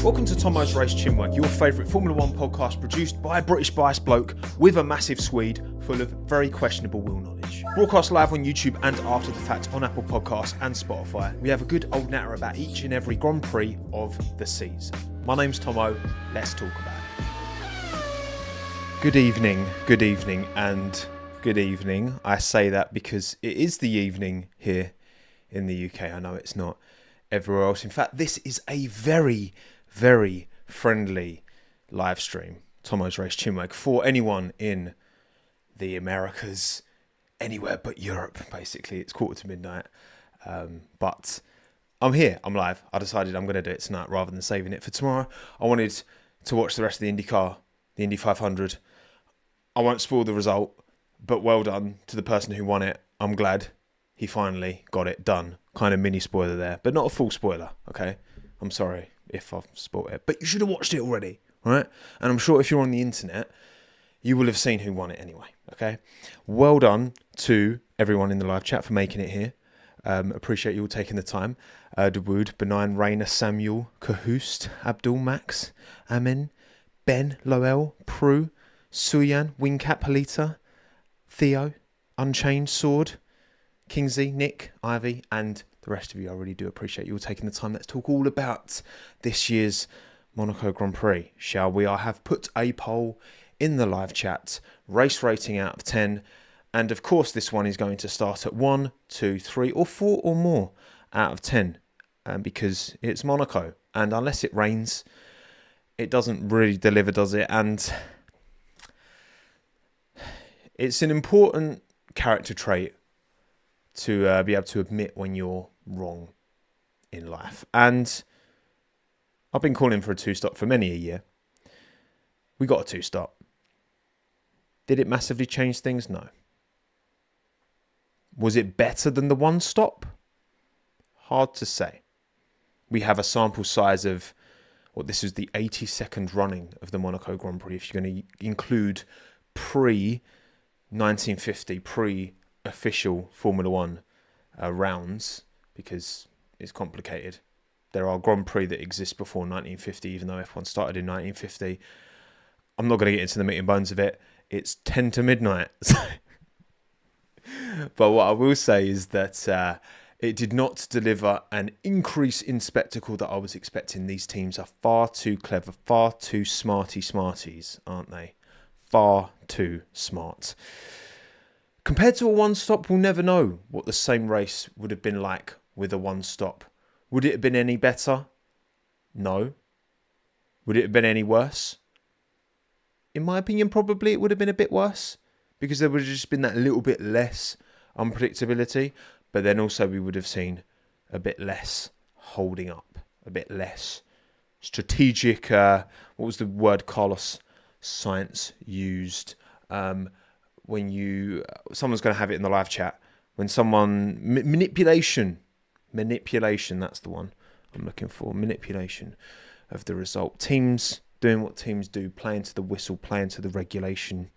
Welcome to TOMMO'S Race CHINWAG, your favourite Formula 1 podcast produced by a British biased bloke with a massive Swede full of very questionable wheel knowledge. Broadcast live on YouTube and after the fact on Apple Podcasts and Spotify. We have a good old natter about each and every Grand Prix of the season. My name's Tommo, let's talk about it. Good evening, and good evening. I say that because it is the evening here in the UK. I know it's not everywhere else. In fact, this is a very friendly live stream, TOMMO'S Race CHINWAG, for anyone in the Americas, anywhere but Europe, basically. It's midnight, but I'm here, I'm live. I decided I'm going to do it tonight rather than saving it for tomorrow. I wanted to watch the rest of the IndyCar, the Indy 500. I won't spoil the result, but well done to the person who won it. I'm glad he finally got it done. Kind of mini spoiler there, but not a full spoiler, okay? I'm sorry if I've spoiled it, but you should have watched it already, right? And I'm sure if you're on the internet, you will have seen who won it anyway, okay? Well done to everyone in the live chat for making it here. Appreciate you all taking the time. Dawood, Benign, Rainer, Samuel, Kahoost, Abdul, Max, Amin, Ben, Loel, Prue, Suyan, Wingcat, Polita, Theo, Unchained, Sword, Kingsley, Nick, Ivy, and the rest of you. I really do appreciate you all taking the time. Let's talk all about this year's Monaco Grand Prix, shall we? I have put a poll in the live chat, race rating out of 10, and of course this one is going to start at 1, 2, 3 or 4 or more out of 10, because it's Monaco, and unless it rains, it doesn't really deliver, does it? And it's an important character trait to be able to admit when you're wrong in life. And I've been calling for a 2-stop for many a year. We got a 2-stop. Did it massively change things? No. Was it better than the 1-stop? Hard to say. We have a sample size of, this is the 82nd running of the Monaco Grand Prix, if you're going to include pre-1950, pre-official Formula 1 rounds, because it's complicated. There are Grand Prix that exist before 1950, even though F1 started in 1950. I'm not going to get into the meat and bones of it. It's 10 to midnight. But what I will say is that it did not deliver an increase in spectacle that I was expecting. These teams are far too clever, far too smarties, aren't they? Far too smart. Compared to a 1-stop, we'll never know what the same race would have been like with a 1-stop. Would it have been any better? No. Would it have been any worse? In my opinion, probably it would have been a bit worse, because there would have just been that little bit less unpredictability, but then also we would have seen a bit less holding up, a bit less strategic, what was the word Carlos Sainz used? When someone's going to have it in the live chat, when someone, manipulation, that's the one I'm looking for, manipulation of the result. Teams doing what teams do, playing to the whistle, playing to the regulation.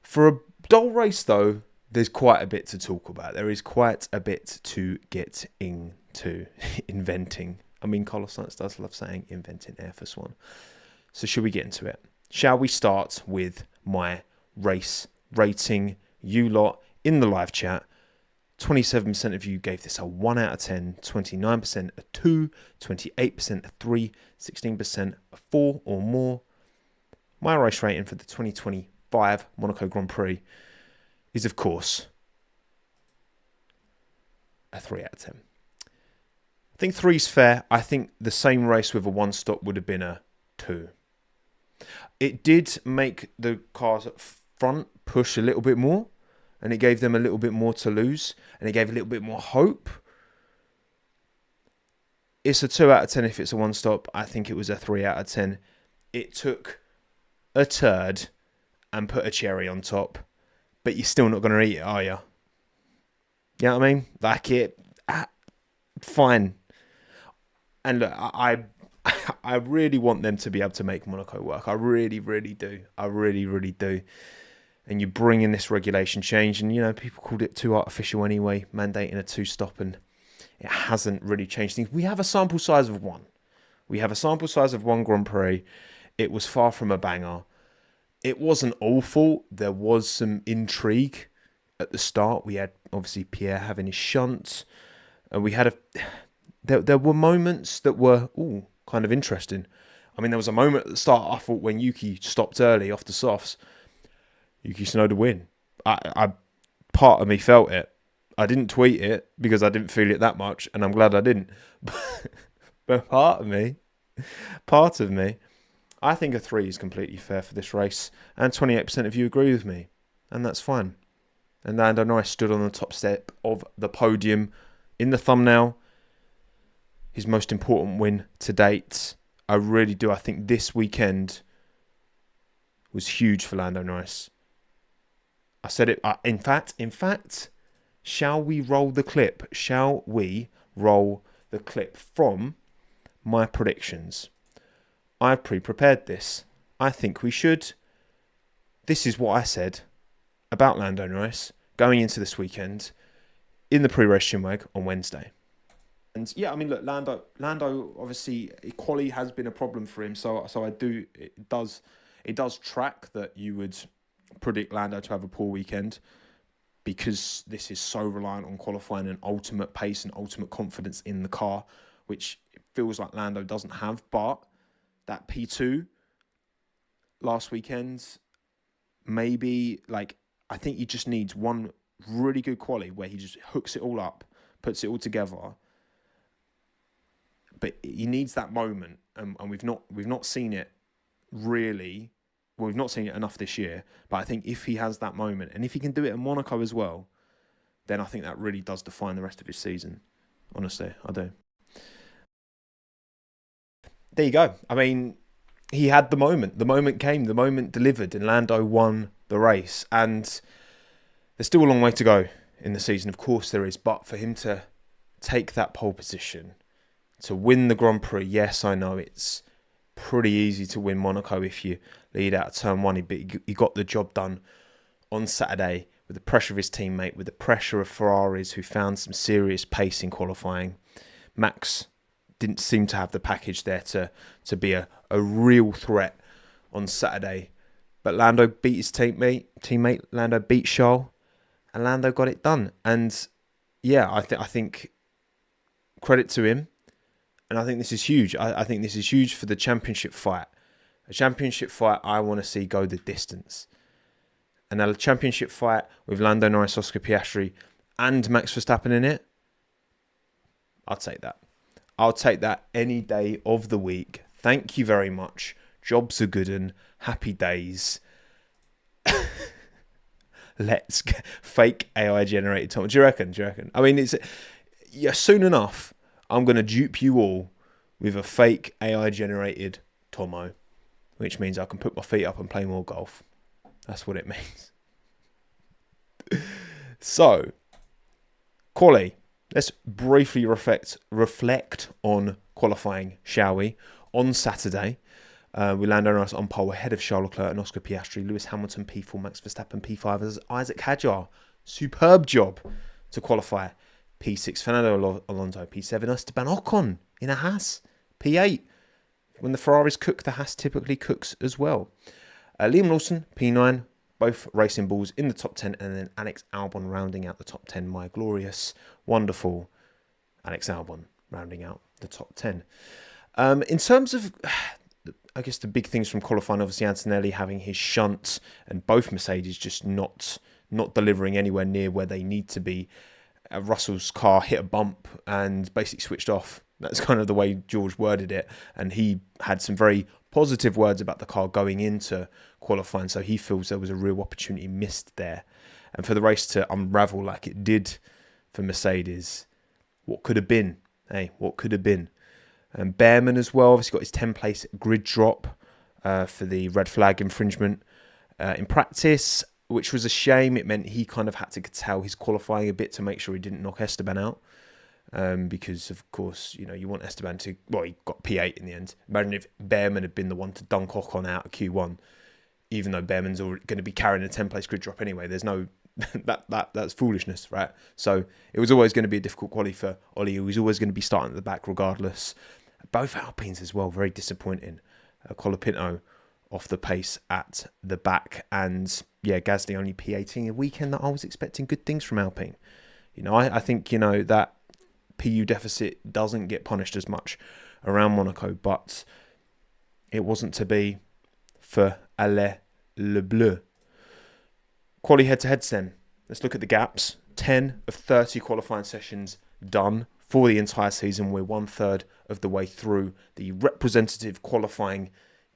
For a dull race though, there's quite a bit to talk about. There is quite a bit to get into. Inventing. I mean, Carlos Sainz does love saying inventing Air Force One. So should we get into it? Shall we start with my race rating? You lot in the live chat, 27% of you gave this a 1 out of 10, 29% a 2, 28% a 3, 16% a 4 or more. My race rating for the 2025 Monaco Grand Prix is, of course, a 3 out of 10. I think 3 is fair. I think the same race with a 1-stop would have been a 2. It did make the cars up front push a little bit more, and it gave them a little bit more to lose, and it gave a little bit more hope. It's a 2 out of 10 if it's a 1-stop. I think it was a 3 out of 10. It took a turd and put a cherry on top, but you're still not going to eat it, are you? You know what I mean? Like it, fine. And look, I really want them to be able to make Monaco work. I really do. I really do. And you bring in this regulation change, and people called it too artificial anyway, mandating a 2-stop, and it hasn't really changed things. We have a sample size of 1. We have a sample size of one Grand Prix. It was far from a banger. It wasn't awful. There was some intrigue at the start. We had, obviously, Pierre having his shunt. And we had there were moments that were kind of interesting. I mean, there was a moment at the start, I thought, when Yuki stopped early off the softs. Yuki Tsunoda win. I part of me felt it. I didn't tweet it because I didn't feel it that much, and I'm glad I didn't. But part of me, I think a 3 is completely fair for this race, and 28% of you agree with me, and that's fine. And Lando Norris stood on the top step of the podium in the thumbnail. His most important win to date. I really do. I think this weekend was huge for Lando Norris. I said it. In fact, shall we roll the clip? Shall we roll the clip from my predictions? I've pre-prepared this. I think we should. This is what I said about Lando Norris going into this weekend in the pre-race CHINWAG on Wednesday. And yeah, I mean, look, Lando obviously, quali has been a problem for him. So it does track that you would predict Lando to have a poor weekend, because this is so reliant on qualifying and ultimate pace and ultimate confidence in the car, which it feels like Lando doesn't have. But that P2 last weekend, maybe, like, I think he just needs one really good quali where he just hooks it all up, puts it all together. But he needs that moment, and we've not seen it really. Well, we've not seen it enough this year. But I think if he has that moment, and if he can do it in Monaco as well, then I think that really does define the rest of his season. Honestly, I do. There you go. I mean, he had the moment. The moment came. The moment delivered, and Lando won the race. And there's still a long way to go in the season. Of course there is. But for him to take that pole position, to win the Grand Prix, yes, I know it's pretty easy to win Monaco if you lead out of turn 1. But he got the job done on Saturday with the pressure of his teammate, with the pressure of Ferraris, who found some serious pace in qualifying. Max didn't seem to have the package there to be a real threat on Saturday. But Lando beat his teammate. Lando beat Charles, and Lando got it done. And yeah, I think credit to him. And I think this is huge. I think this is huge for the championship fight. A championship fight I want to see go the distance. And a championship fight with Lando Norris, Oscar Piastri, and Max Verstappen in it, I'll take that. I'll take that any day of the week. Thank you very much. Jobs are good and happy days. Let's get fake AI generated Tom. Do you reckon? I mean, soon enough, I'm going to dupe you all with a fake AI generated Tommo, which means I can put my feet up and play more golf. That's what it means. So, quali. Let's briefly reflect on qualifying, shall we? On Saturday, we Lando Norris on pole ahead of Charles Leclerc and Oscar Piastri. Lewis Hamilton P4, Max Verstappen P5 as Isaac Hadjar. Superb job to qualify. P6, Fernando Alonso. P7, Esteban Ocon in a Haas. P8, when the Ferraris cook, the Haas typically cooks as well. Liam Lawson, P9, both racing balls in the top 10, and then Alex Albon rounding out the top 10. My glorious, wonderful Alex Albon rounding out the top 10. In terms of, I guess, the big things from qualifying, obviously Antonelli having his shunt, and both Mercedes just not delivering anywhere near where they need to be. Russell's car hit a bump and basically switched off. That's kind of the way George worded it. And he had some very positive words about the car going into qualifying. So he feels there was a real opportunity missed there. And for the race to unravel like it did for Mercedes, what could have been? Hey, what could have been? And Behrman as well, obviously got his 10-place grid drop for the red flag infringement in practice, which was a shame. It meant he kind of had to curtail his qualifying a bit to make sure he didn't knock Esteban out. Because, of course, you want Esteban to... Well, he got P8 in the end. Imagine if Behrman had been the one to dunk Ocon out of Q1, even though Behrman's already going to be carrying a 10-place grid drop anyway. There's no... that's foolishness, right? So it was always going to be a difficult quali for Ollie. He was always going to be starting at the back regardless. Both Alpines as well, very disappointing. Colapinto off the pace at the back, and yeah, Gasly only P18, a weekend that I was expecting good things from Alpine. I think, that PU deficit doesn't get punished as much around Monaco, but it wasn't to be for Alain Le Bleu. Quali head-to-heads then. Let's look at the gaps. 10 of 30 qualifying sessions done for the entire season. We're 1/3 of the way through the representative qualifying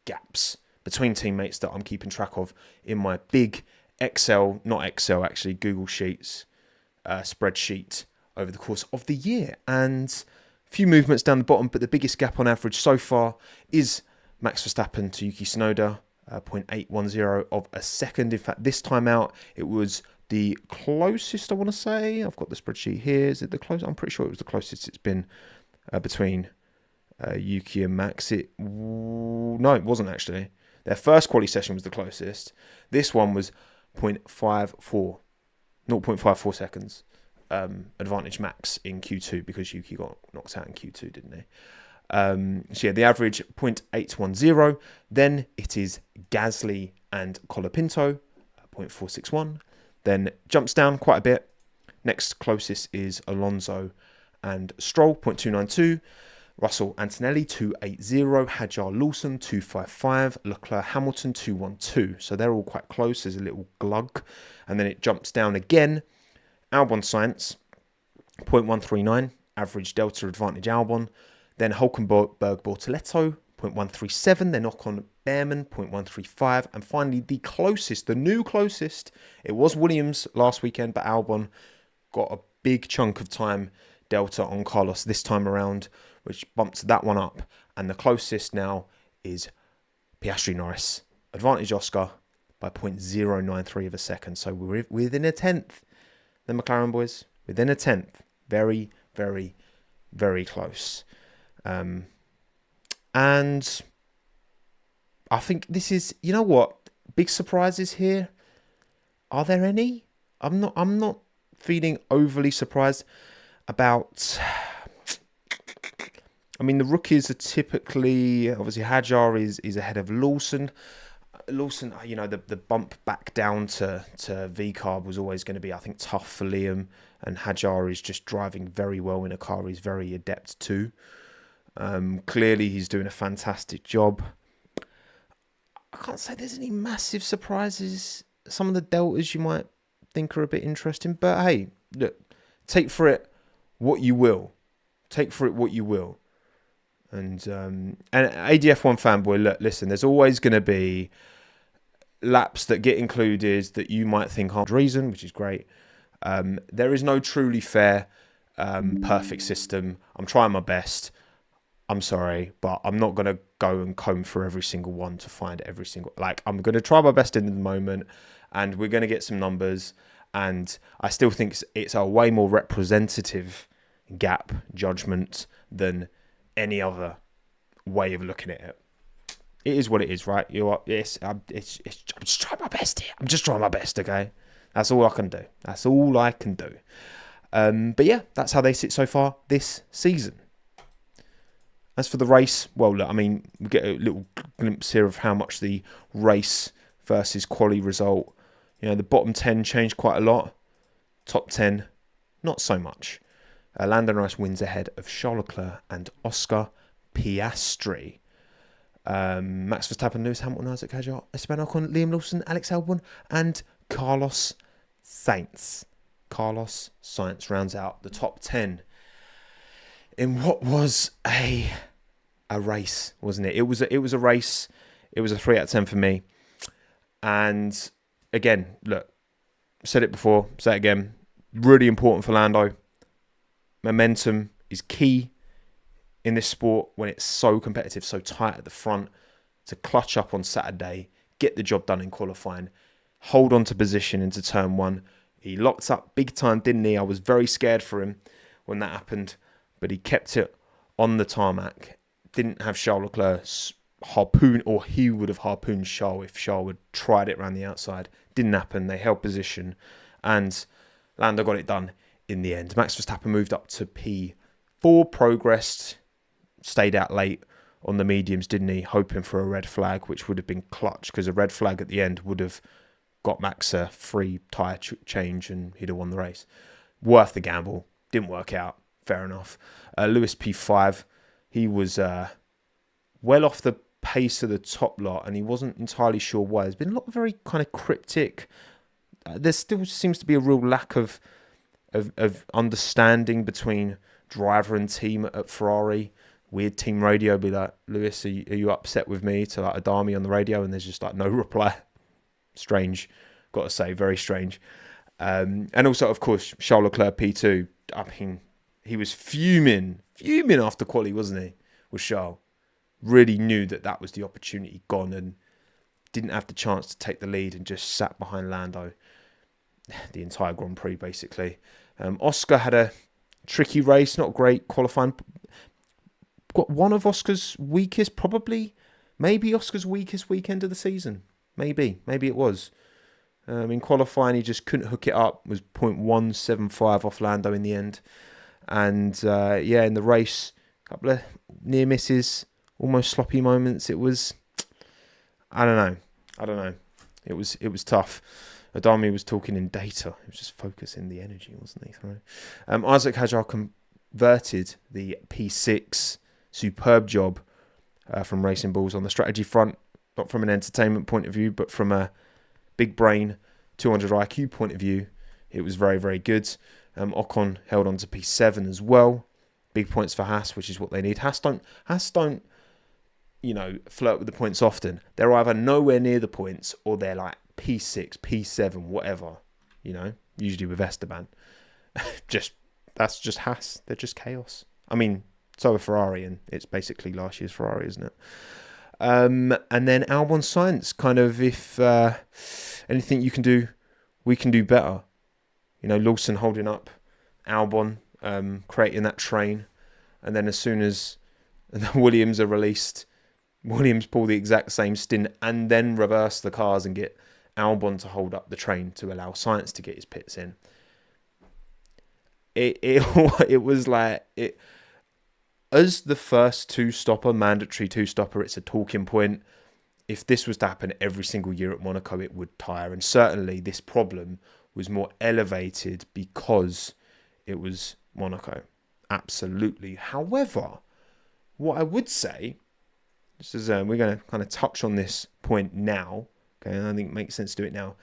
gaps between teammates that I'm keeping track of in my big Google Sheets spreadsheet over the course of the year. And a few movements down the bottom, but the biggest gap on average so far is Max Verstappen to Yuki Tsunoda, 0.810 of a second. In fact, this time out, it was the closest, I want to say. I've got the spreadsheet here. Is it the closest? I'm pretty sure it was the closest it's been between Yuki and Max. No, it wasn't actually. Their first quali session was the closest. This one was 0.54 seconds advantage Max in Q2 because Yuki got knocked out in Q2, didn't he? So yeah, the average 0.810. Then it is Gasly and Colapinto, 0.461. Then jumps down quite a bit. Next closest is Alonso and Stroll, 0.292. Russell Antonelli, 280. Hajar Lawson, 255. Leclerc Hamilton, 212. So they're all quite close. There's a little glug. And then it jumps down again. Albon Sainz, 0.139. Average delta advantage Albon. Then Hulkenberg Bortoletto, 0.137. Then Ocon Behrman, 0.135. And finally, the new closest, it was Williams last weekend, but Albon got a big chunk of time delta on Carlos this time around, which bumped that one up. And the closest now is Piastri Norris. Advantage Oscar by 0.093 of a second. So we're within a tenth. The McLaren boys, within a tenth. Very, very, very close. And I think this is, you know what? Big surprises here. Are there any? I'm not feeling overly surprised about. I mean, the rookies are typically, obviously Hajar is ahead of Lawson. Lawson, the bump back down to V-carb was always going to be, I think, tough for Liam. And Hajar is just driving very well in a car he's very adept to. Clearly, he's doing a fantastic job. I can't say there's any massive surprises. Some of the deltas you might think are a bit interesting. But hey, look, take for it what you will. And ADF1 fanboy, look, listen, there's always going to be laps that get included that you might think aren't reason, which is great. There is no truly fair, perfect system. I'm trying my best. I'm sorry, but I'm not going to go and comb through every single one to find every single... I'm going to try my best in the moment, and we're going to get some numbers. And I still think it's a way more representative gap judgment than any other way of looking at it. It is what it is, right? I'm just trying my best here. I'm just trying my best, okay? That's all I can do. But yeah, that's how they sit so far this season. As for the race, well, look, I mean, we get a little glimpse here of how much the race versus quali result. The bottom 10 changed quite a lot. Top 10, not so much. Lando Norris wins ahead of Charles Leclerc and Oscar Piastri. Max Verstappen, Lewis Hamilton, Isaac Hadjar, Esteban Ocon, Liam Lawson, Alex Albon, and Carlos Sainz. Carlos Sainz rounds out the top 10 in what was a race, wasn't it? It was a race. It was a 3 out of 10 for me. And again, look, said it before, say it again. Really important for Lando. Momentum is key in this sport when it's so competitive, so tight at the front. To clutch up on Saturday, get the job done in qualifying, hold on to position into turn 1. He locked up big time, didn't he? I was very scared for him when that happened, but he kept it on the tarmac. Didn't have Charles Leclerc harpoon, or he would have harpooned Charles if Charles had tried it around the outside. Didn't happen. They held position, and Lando got it done in the end. Max Verstappen moved up to P4, progressed stayed out late on the mediums, didn't he? Hoping for a red flag, which would have been clutch, because a red flag at the end would have got Max a free tyre change and he'd have won the race. Worth the gamble. Didn't work out. Fair enough. Lewis P5, he was well off the pace of the top lot, and he wasn't entirely sure why. There's been a lot of very kind of cryptic. There still seems to be a real lack of understanding between driver and team at Ferrari. Weird team radio, be like, Lewis, are you upset with me? To like Adami on the radio, and there's just like no reply. Strange, got to say, very strange. And also, of course, Charles Leclerc P2. I mean, he was fuming after quali, wasn't he? With Charles, really knew that was the opportunity gone, and didn't have the chance to take the lead, and just sat behind Lando the entire Grand Prix basically. Oscar had a tricky race, not great qualifying. Got one of Oscar's weakest, maybe Oscar's weakest weekend of the season. Maybe it was. In qualifying, he just couldn't hook it up. Was 0.175 off Lando in the end. And in the race, a couple of near misses, almost sloppy moments. It was, I don't know. It was tough. Adami was talking in data. He was just focusing the energy, wasn't he? Isaac Hajar converted the P6. Superb job from Racing Bulls on the strategy front, not from an entertainment point of view, but from a big brain 200 IQ point of view. It was very, very good. Ocon held on to P7 as well. Big points for Haas, which is what they need. Haas don't flirt with the points often. They're either nowhere near the points or they're like P6, P7, whatever. Usually with Esteban. That's just Haas. They're just chaos. I mean, so are Ferrari, and it's basically last year's Ferrari, isn't it? And then Albon Sainz, kind of, if anything you can do, we can do better. Lawson holding up Albon, creating that train. And then as soon as the Williams are released, Williams pull the exact same stint and then reverse the cars and get Albon to hold up the train to allow Sainz to get his pits in. It was like... As the first mandatory two-stopper, it's a talking point. If this was to happen every single year at Monaco, it would tire. And certainly this problem was more elevated because it was Monaco. Absolutely. However, what I would say, this is we're going to kind of touch on this point now. Okay, and I think it makes sense to do it now.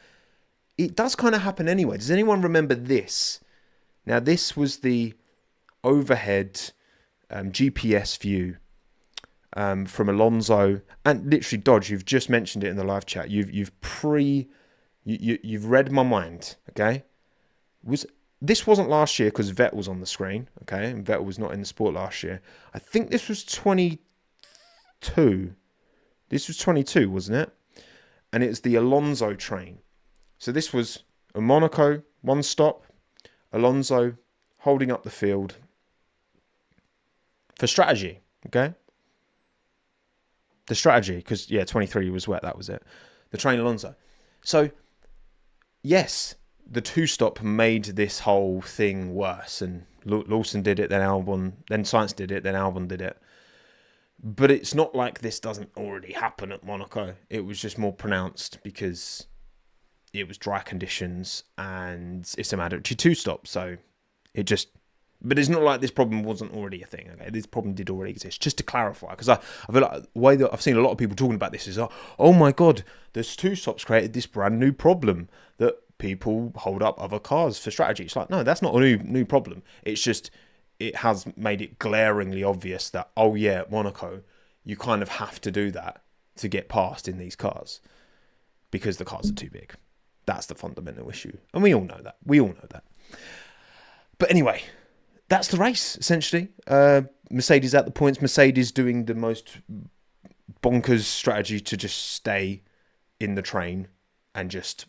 It does kind of happen anyway. Does anyone remember this? Now, this was the overhead... GPS view from Alonso, and literally Dodge, you've just mentioned it in the live chat. You've read my mind. Okay, this wasn't last year because Vettel was on the screen. Okay, and Vettel was not in the sport last year. I think this was 22. This was 22, wasn't it? And it's the Alonso train. So this was a Monaco one stop. Alonso holding up the field. For strategy, okay? The strategy, because, 23 was wet, that was it. The train Alonso. So, yes, the two-stop made this whole thing worse. And Lawson did it, then Sainz did it, then Albon did it. But it's not like this doesn't already happen at Monaco. It was just more pronounced because it was dry conditions and it's a mandatory two-stop. So, it just... But it's not like this problem wasn't already a thing. Okay, this problem did already exist. Just to clarify, because I feel like the way that I've seen a lot of people talking about this is, oh my god, there's two stops created this brand new problem that people hold up other cars for strategy. It's like, no, that's not a new problem. It's just it has made it glaringly obvious that at Monaco, you kind of have to do that to get past in these cars because the cars are too big. That's the fundamental issue, and we all know that. But anyway. That's the race, essentially. Mercedes at the points. Mercedes doing the most bonkers strategy to just stay in the train and just,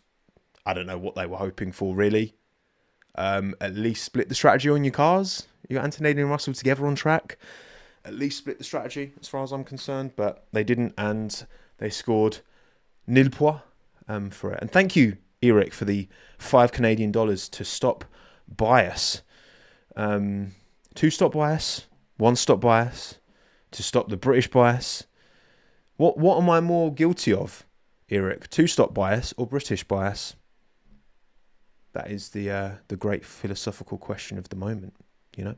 I don't know what they were hoping for, really. At least split the strategy on your cars. You got Antonelli and Russell together on track. At least split the strategy, as far as I'm concerned. But they didn't, and they scored nil points for it. And thank you, Eric, for the $5 Canadian to stop bias. 2-stop bias, 1-stop bias, to stop the British bias. What am I more guilty of, Eric? Two-stop bias or British bias? That is the great philosophical question of the moment, you know.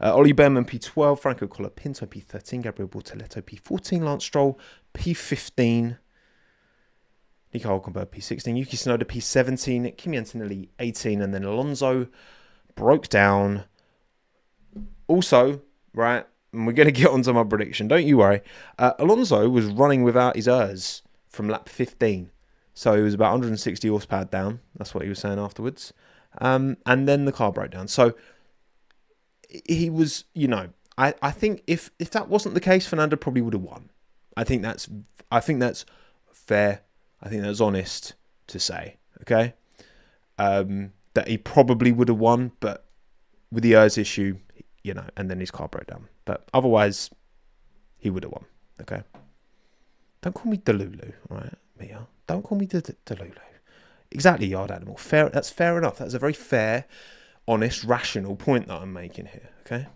Ollie Behrman, P12, Franco Colapinto, P13, Gabriel Bortoletto, P14, Lance Stroll, P15, Nico Hülkenberg, P16, Yuki Tsunoda, P17, Kimi Antonelli, 18, and then Alonso broke down. Also, right, and we're going to get onto my prediction, don't you worry. Alonso was running without his ERS from lap 15. So he was about 160 horsepower down. That's what he was saying afterwards. And then the car broke down. So he was, you know, I think if that wasn't the case, Fernando probably would have won. I think that's fair. I think that's honest to say. Okay. That he probably would have won, but with the ERS issue, you know, and then his car broke down. But otherwise, he would have won. Okay. Don't call me Delulu, all right, Mia. Don't call me Delulu. Exactly, yard animal. Fair. That's fair enough. That's a very fair, honest, rational point that I'm making here. Okay.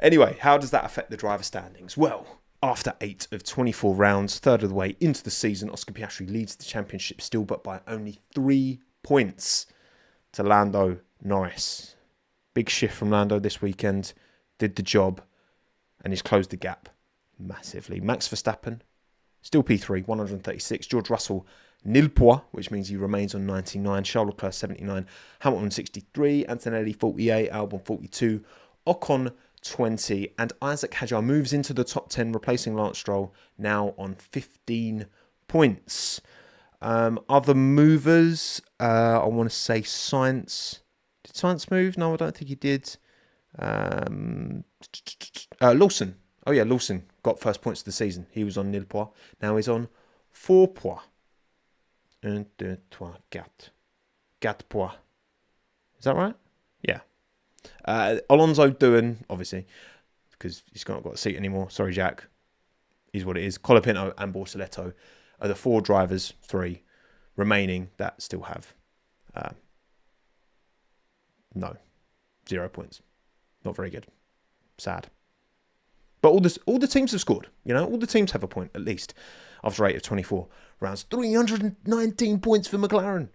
Anyway, how does that affect the driver standings? Well, after 8 of 24 rounds, third of the way into the season, Oscar Piastri leads the championship still, but by only 3 points to Lando Norris. Big shift from Lando this weekend. Did the job, and he's closed the gap massively. Max Verstappen, still P3, 136. George Russell, nil points, which means he remains on 99. Charles Leclerc, 79. Hamilton, 63. Antonelli, 48. Albon, 42. Ocon, 20. And Isaac Hadjar moves into the top 10, replacing Lance Stroll, now on 15 points. Other movers, I want to say Sainz. Did Sainz move? No, I don't think he did. Lawson. Oh yeah, Lawson got first points of the season. He was on nil points. Now he's on 4 points. 1, 2, 3, 4. 4 points. Is that right? Yeah. Alonso doing, obviously, because he's not got a seat anymore. Sorry, Jack. Is what it is. Colapinto and Bortoletto are the 4 drivers, 3 remaining that still have 0 points. Not very good. Sad. But all the teams have scored. You know, all the teams have a point at least after 8 of 24 rounds. 319 points for McLaren.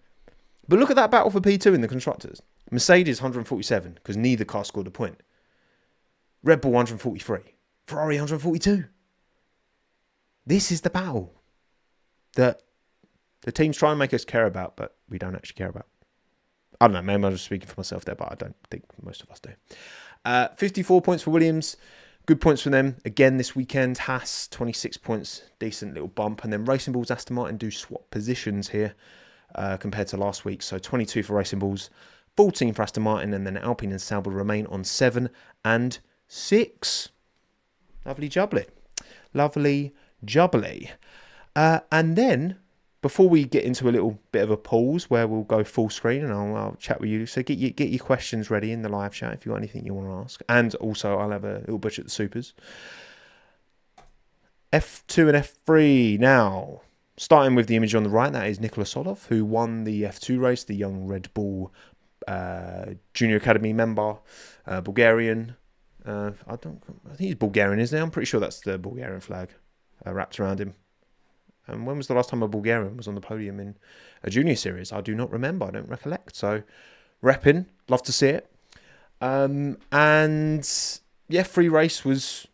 But look at that battle for P2 in the constructors. Mercedes 147 because neither car scored a point. Red Bull 143. Ferrari 142. This is the battle that the teams try and make us care about, but we don't actually care about. I don't know, maybe I'm just speaking for myself there, but I don't think most of us do. 54 points for Williams. Good points for them. Again, this weekend, Haas, 26 points. Decent little bump. And then Racing Bulls, Aston Martin do swap positions here compared to last week. So 22 for Racing Bulls, 14 for Aston Martin. And then Alpine and Sauber remain on 7 and 6. Lovely jubbly. Lovely jubbly. And then, before we get into a little bit of a pause where we'll go full screen and I'll chat with you. So get your questions ready in the live chat if you've got anything you want to ask. And also I'll have a little butch at the supers. F2 and F3 now. Starting with the image on the right, that is Nicolas Solov, who won the F2 race, the young Red Bull Junior Academy member, Bulgarian. I think he's Bulgarian, isn't he? I'm pretty sure that's the Bulgarian flag wrapped around him. And when was the last time a Bulgarian was on the podium in a junior series? I do not remember. I don't recollect. So, repping. Love to see it. And, yeah, free race was...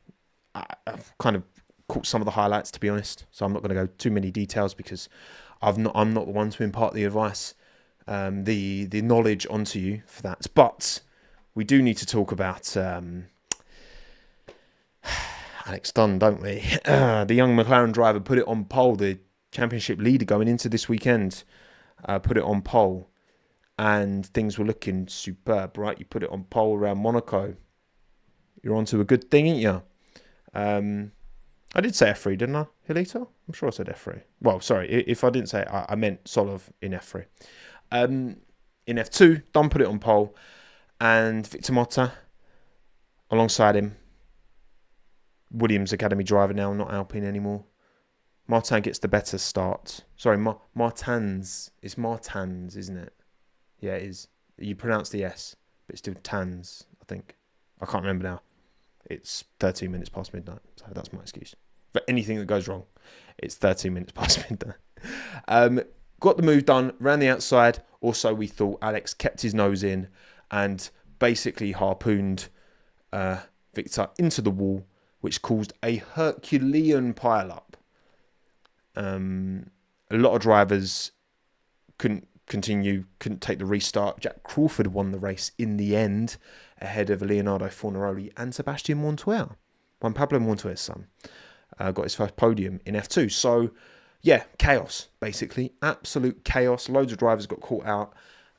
I've kind of caught some of the highlights, to be honest. So, I'm not going to go too many details because I'm not the one to impart the advice, the knowledge onto you for that. But we do need to talk about... Alex Dunn, don't we? The young McLaren driver put it on pole. The championship leader going into this weekend put it on pole. And things were looking superb, right? You put it on pole around Monaco. You're onto a good thing, ain't you? I did say F3, didn't I, Hilito? I'm sure I said F3. Well, sorry. If I didn't say it, I meant Solov in F3. In F2, Dunn put it on pole. And Victor Motta alongside him. Williams Academy driver now, not Alpine anymore. Martin gets the better start. Sorry, Martins. It's Martins, isn't it? Yeah, it is. You pronounce the S, but it's still Tans, I think. I can't remember now. It's 13 minutes past midnight, so that's my excuse. For anything that goes wrong, it's 13 minutes past midnight. Got the move done, ran the outside. Also, we thought Alex kept his nose in and basically harpooned Victor into the wall, which caused a Herculean pile-up. A lot of drivers couldn't continue, couldn't take the restart. Jack Crawford won the race in the end ahead of Leonardo Fornaroli and Sebastian Montoya. Juan Pablo Montoya's son got his first podium in F2. So, yeah, chaos, basically. Absolute chaos. Loads of drivers got caught out.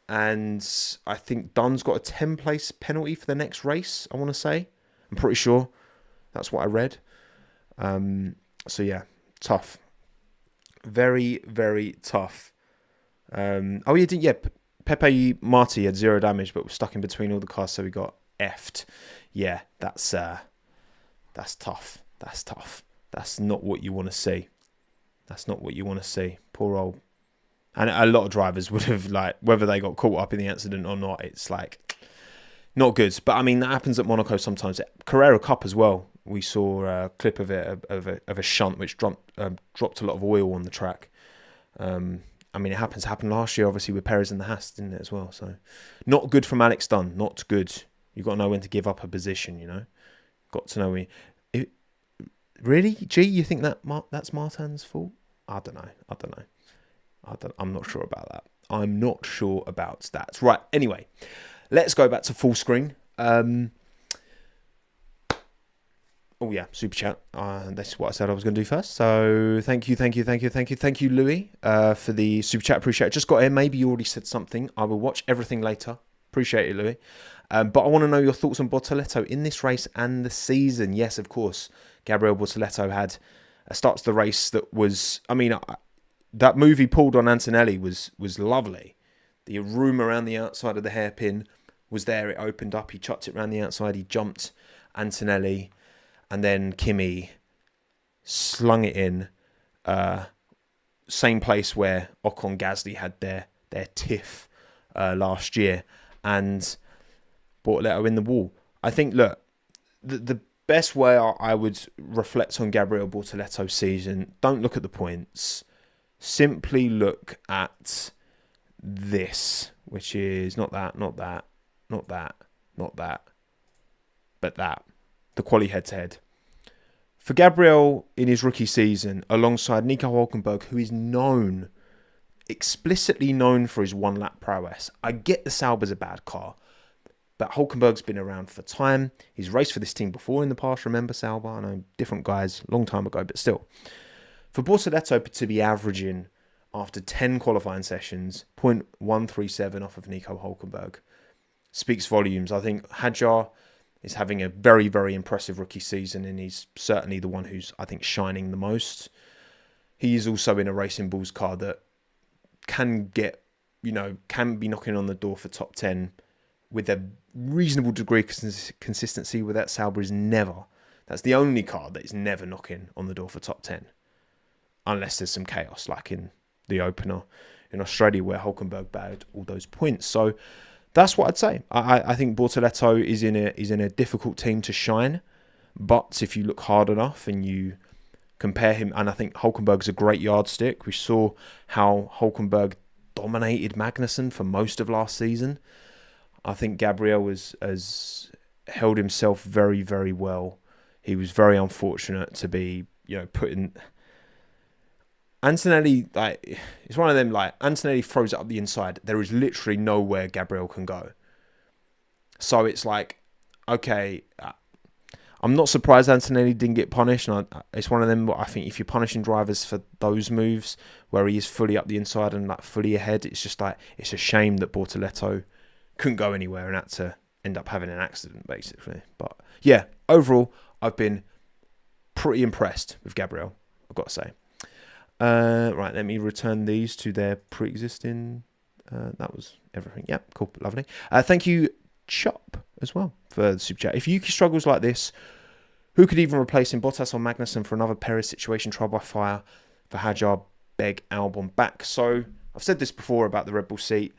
And I think Dunn's got a 10-place penalty for the next race, I want to say. I'm pretty sure. That's what I read. So, yeah, tough. Very, very tough. Pepe Marti had 0 damage, but was stuck in between all the cars, so we got effed. Yeah, that's tough. That's tough. That's not what you want to see. That's not what you want to see. Poor old. And a lot of drivers would have, like, whether they got caught up in the incident or not, it's like not good. But I mean, that happens at Monaco sometimes. At Carrera Cup as well, we saw a clip of it of a shunt which dropped a lot of oil on the track. I mean, it happens. It happened last year, obviously, with Perez and the Haas, didn't it, as well? So, not good from Alex Dunn. Not good. You've got to know when to give up a position, you know? Got to know when... Really? G, you think that's Martin's fault? I don't know. I'm not sure about that. I'm not sure about that. Right, anyway. Let's go back to full screen. Oh, yeah, super chat. That's what I said I was going to do first. So thank you, Louis, for the super chat. Appreciate it. Just got here. Maybe you already said something. I will watch everything later. Appreciate it, Louis. But I want to know your thoughts on Bortoleto in this race and the season. Yes, of course. Gabriel Bortoleto had a start to the race that was, I mean, that move he pulled on Antonelli was lovely. The room around the outside of the hairpin was there. It opened up. He chucked it around the outside. He jumped Antonelli. And then Kimi slung it in, same place where Ocon Gasly had their tiff last year, and Bortoleto in the wall. I think, look, the best way I would reflect on Gabriel Bortoleto's season, don't look at the points, simply look at this, which is not that, but that. The quali head-to-head. For Gabriel in his rookie season, alongside Nico Hülkenberg, who is explicitly known for his one-lap prowess. I get the Sauber's a bad car, but Hülkenberg's been around for time. He's raced for this team before in the past, remember Sauber? I know different guys, long time ago, but still. For Bortoleto to be averaging, after 10 qualifying sessions, 0.137 off of Nico Hülkenberg speaks volumes. I think Hadjar is having a very, very impressive rookie season, and he's certainly the one who's, I think, shining the most. He is also in a Racing Bulls car that can be knocking on the door for top 10 with a reasonable degree of consistency, where that Sauber is never. That's the only car that is never knocking on the door for top 10. Unless there's some chaos, like in the opener in Australia, where Hülkenberg bagged all those points. So that's what I'd say. I think Bortoleto is in a difficult team to shine, but if you look hard enough and you compare him, and I think Hülkenberg's a great yardstick. We saw how Hülkenberg dominated Magnussen for most of last season. I think Gabriel has held himself very, very well. He was very unfortunate to be, put in. Antonelli, it's one of them, Antonelli throws it up the inside. There is literally nowhere Gabriel can go. So it's okay, I'm not surprised Antonelli didn't get punished. And it's one of them, I think if you're punishing drivers for those moves, where he is fully up the inside and fully ahead, it's just it's a shame that Bortoleto couldn't go anywhere and had to end up having an accident, basically. But yeah, overall, I've been pretty impressed with Gabriel, I've got to say. Right, let me return these to their pre-existing. That was everything. Yeah, cool, lovely. Thank you, Chop, as well, for the super chat. If Yuki struggles like this, who could even replace him? Bottas or Magnussen for another Perez situation? Trial by fire for Hadjar, beg Albon back. So I've said this before about the Red Bull seat.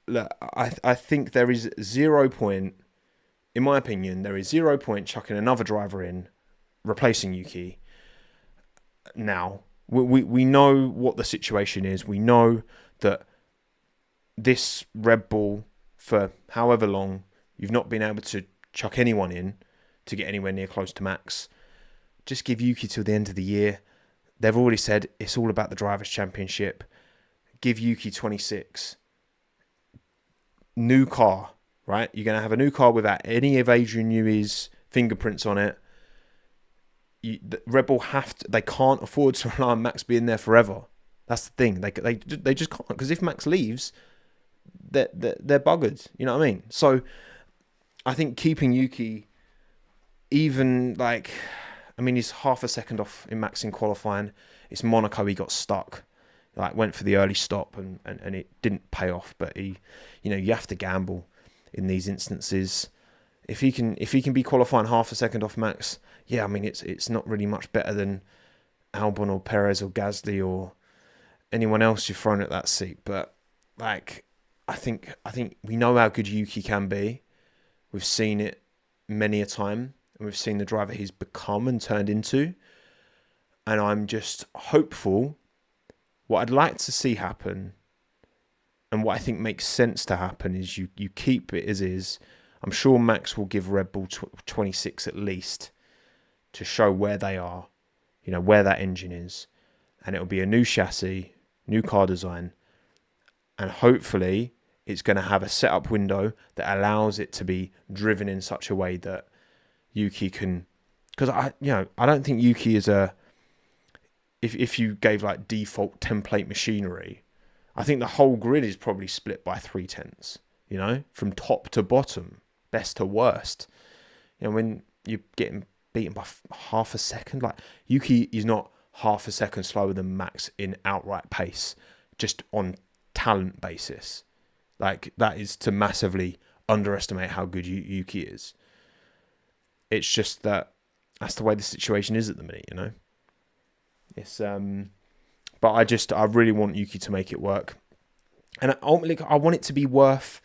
Look, I think there is 0 point in my opinion, there is 0 point chucking another driver in, replacing Yuki. Now, we know what the situation is. We know that this Red Bull, for however long, you've not been able to chuck anyone in to get anywhere near close to Max. Just give Yuki till the end of the year. They've already said it's all about the Drivers' Championship. Give Yuki 26. New car, right? You're going to have a new car without any of Adrian Newey's fingerprints on it. Red Bull they can't afford to rely on Max being there forever. That's the thing. They just can't, because if Max leaves, they're buggered. You know what I mean? So I think keeping Yuki, even he's half a second off in Max in qualifying. It's Monaco, he got stuck. Went for the early stop and it didn't pay off. But you have to gamble in these instances. If he can be qualifying half a second off Max, it's not really much better than Albon or Perez or Gasly or anyone else you've thrown at that seat. But I think we know how good Yuki can be. We've seen it many a time, and we've seen the driver he's become and turned into. And I'm just hopeful. What I'd like to see happen, and what I think makes sense to happen, is you keep it as is. I'm sure Max will give Red Bull 26 at least to show where they are, where that engine is. And it'll be a new chassis, new car design. And hopefully it's going to have a setup window that allows it to be driven in such a way that Yuki can... Because I don't think Yuki is a... If you gave default template machinery, I think the whole grid is probably split by 3/10, from top to bottom, best to worst. When you're getting beaten by half a second, Yuki is not half a second slower than Max in outright pace, just on talent basis. That is to massively underestimate how good Yuki is. It's just that's the way the situation is at the minute, It's but I really want Yuki to make it work, and ultimately I want it to be worth.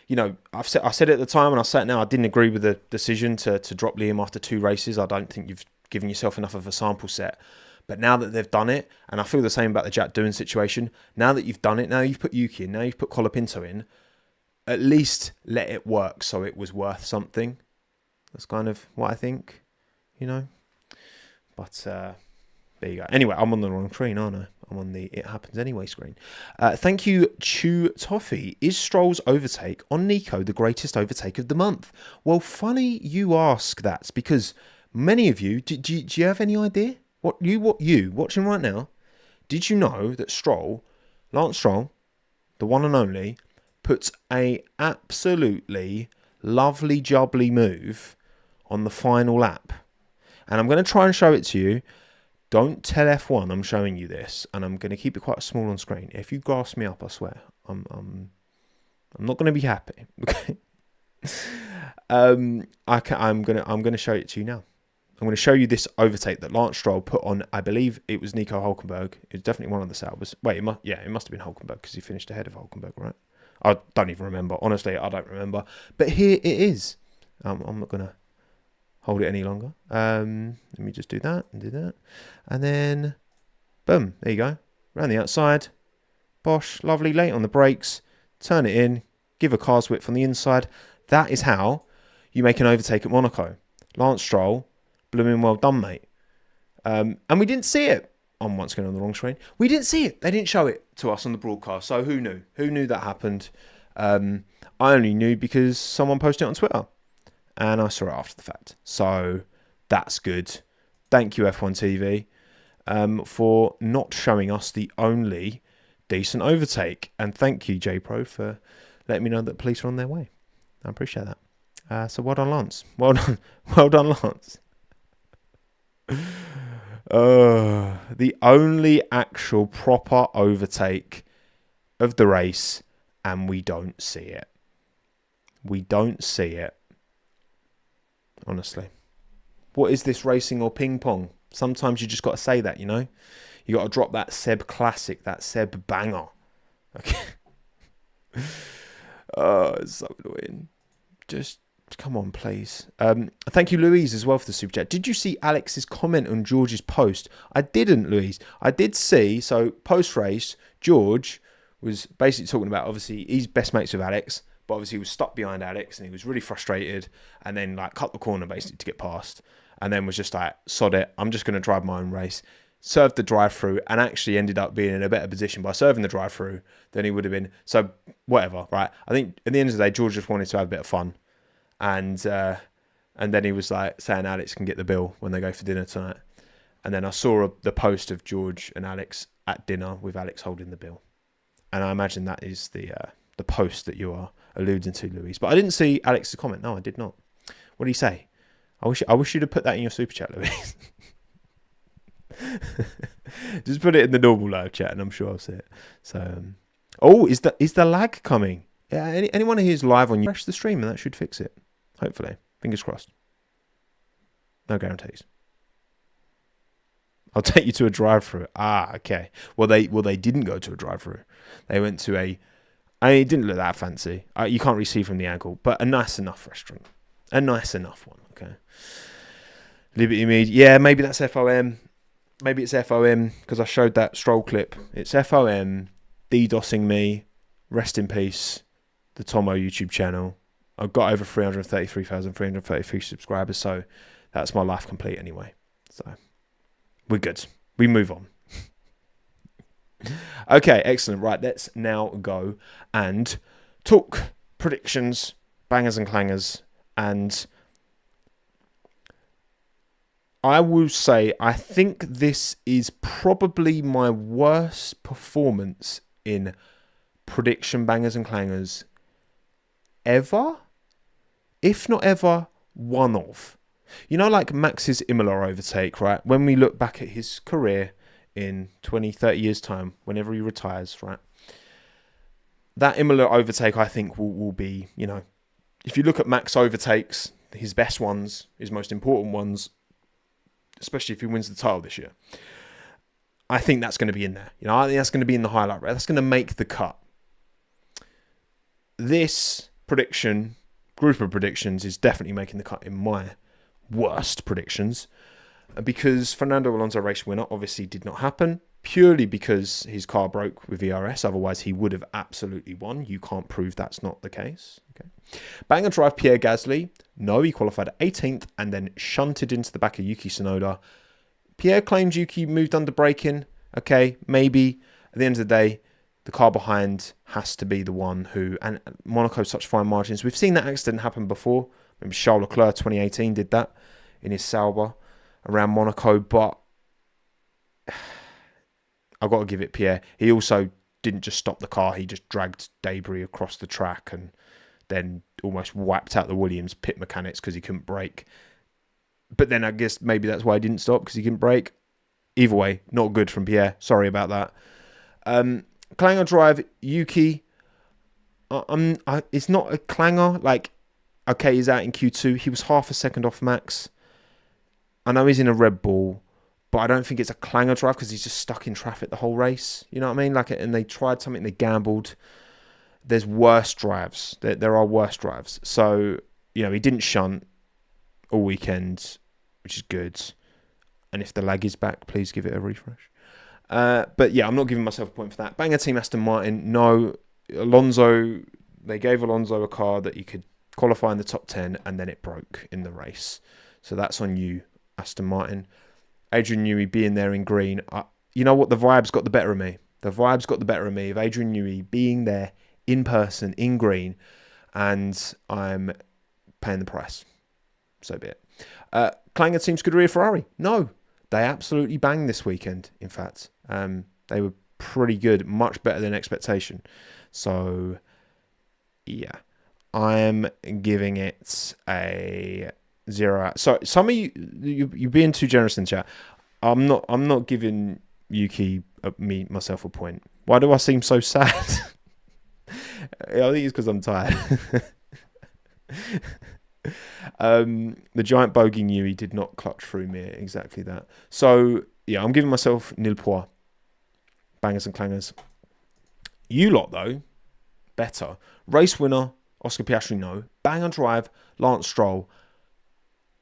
I said it at the time, and I said it now. I didn't agree with the decision to drop Liam after 2 races. I don't think you've given yourself enough of a sample set. But now that they've done it, and I feel the same about the Jack Doohan situation. Now that you've done it, now you've put Yuki in, now you've put Colapinto in. At least let it work so it was worth something. That's kind of what I think, But there you go. Anyway, I'm on the wrong screen, aren't I? I'm on the It Happens Anyway screen. Thank you, Chew Toffee. Is Stroll's overtake on Nico the greatest overtake of the month? Well, funny you ask that, because many of you, do you have any idea? What you watching right now, did you know that Lance Stroll, the one and only, puts a absolutely lovely jubbly move on the final lap? And I'm going to try and show it to you. Don't tell F1 I'm showing you this, and I'm going to keep it quite small on screen. If you gas me up, I swear, I'm not going to be happy. Okay. I'm going to show it to you now. I'm going to show you this overtake that Lance Stroll put on. I believe it was Nico Hülkenberg. It was definitely one of the Saubers. Wait, it must have been Hülkenberg, because he finished ahead of Hülkenberg, right? I don't even remember. Honestly, I don't remember. But here it is. I'm not going to hold it any longer. Let me just do that and do that. And then, boom, there you go. Around the outside. Bosh, lovely, late on the brakes. Turn it in. Give a car's width on the inside. That is how you make an overtake at Monaco. Lance Stroll, blooming well done, mate. And we didn't see it. I'm once again on the wrong screen. We didn't see it. They didn't show it to us on the broadcast. So who knew? Who knew that happened? I only knew because someone posted it on Twitter. And I saw it after the fact. So that's good. Thank you, F1 TV, for not showing us the only decent overtake. And thank you, JPro, for letting me know that police are on their way. I appreciate that. So well done, Lance. Well done, Lance. The only actual proper overtake of the race, and we don't see it. We don't see it. Honestly. What is this, racing or ping pong? Sometimes you just got to say that, You got to drop that Seb classic, that Seb banger. Okay. Oh, it's so annoying. Just Come on, please. Thank you, Louise, as well for the super chat. Did you see Alex's comment on George's post? I didn't, Louise. I did see. So post-race, George was basically talking about, obviously, he's best mates with Alex, but obviously he was stuck behind Alex and he was really frustrated and then like cut the corner basically to get past and then was just like, sod it, I'm just going to drive my own race. Served the drive-through and actually ended up being in a better position by serving the drive-through than he would have been. So whatever, right? I think at the end of the day, George just wanted to have a bit of fun. And then he was like saying Alex can get the bill when they go for dinner tonight. And then I saw the post of George and Alex at dinner with Alex holding the bill. And I imagine that is the post that you are alluding to, Louise. But I didn't see Alex's comment. No, I did not. What did he say? I wish you'd have put that in your super chat, Louise. Just put it in the normal live chat and I'm sure I'll see it. So, is the lag coming? Yeah, anyone who's live on you, refresh the stream and that should fix it. Hopefully. Fingers crossed. No guarantees. I'll take you to a drive-through. Okay. Well, they didn't go to a drive-through. They went to it didn't look that fancy. You can't really see from the angle, but a nice enough restaurant. A nice enough one, okay. Liberty Mead. Yeah, maybe that's FOM. Maybe it's FOM because I showed that Stroll clip. It's FOM DDoSing me. Rest in peace. The Tommo YouTube channel. I've got over 333,333 subscribers, so that's my life complete anyway. So we're good. We move on. Okay, excellent. Right, let's now go and talk predictions, bangers and clangers, and I will say I think this is probably my worst performance in prediction bangers and clangers ever, if not ever, one of. You know, like Max's Imola overtake, right? When we look back at his career in 20, 30 years' time, whenever he retires, right? That Imola overtake, I think, will be, you know, if you look at Max overtakes, his best ones, his most important ones, especially if he wins the title this year, I think that's going to be in there. You know, I think that's going to be in the highlight reel. That's going to make the cut. This group of predictions is definitely making the cut in my worst predictions because Fernando Alonso race winner obviously did not happen purely because his car broke with VRS. Otherwise, he would have absolutely won. You can't prove that's not the case. Okay. Banger drive Pierre Gasly. No, he qualified 18th and then shunted into the back of Yuki Tsunoda. Pierre claimed Yuki moved under braking. Okay, maybe. At the end of the day, the car behind has to be the one who... And Monaco, such fine margins. We've seen that accident happen before. Maybe Charles Leclerc 2018 did that in his Sauber around Monaco. But I've got to give it Pierre. He also didn't just stop the car. He just dragged debris across the track and then almost wiped out the Williams pit mechanics because he couldn't brake. But then I guess maybe that's why he didn't stop, because he couldn't brake. Either way, not good from Pierre. Sorry about that. Clanger drive, Yuki. It's not a clanger. Like, okay, he's out in Q2. He was half a second off Max. I know he's in a Red Bull, but I don't think it's a clanger drive because he's just stuck in traffic the whole race. You know what I mean? Like, and they tried something, they gambled. There's worse drives. There are worse drives. So, you know, he didn't shunt all weekend, which is good. And if the lag is back, please give it a refresh. But yeah, I'm not giving myself a point for that. Banger team Aston Martin. No, Alonso, they gave Alonso a car that he could qualify in the top 10 and then it broke in the race. So that's on you, Aston Martin. Adrian Newey being there in green. You know what? The vibes got the better of me. The vibes got the better of me of Adrian Newey being there in person, in green, and I'm paying the price. So be it. Clanger Team Scuderia Ferrari. No, they absolutely banged this weekend, in fact. They were pretty good, much better than expectation. So, yeah. I'm giving it a 0 out. So, some of you're being too generous in chat. I'm not giving Yuki myself a point. Why do I seem so sad? I think it's because I'm tired. The giant bogey knew he did not clutch through me. Exactly that. So, yeah, I'm giving myself nil point. Bangers and clangers. You lot, though, better. Race winner, Oscar Piastri, no. Banger drive, Lance Stroll.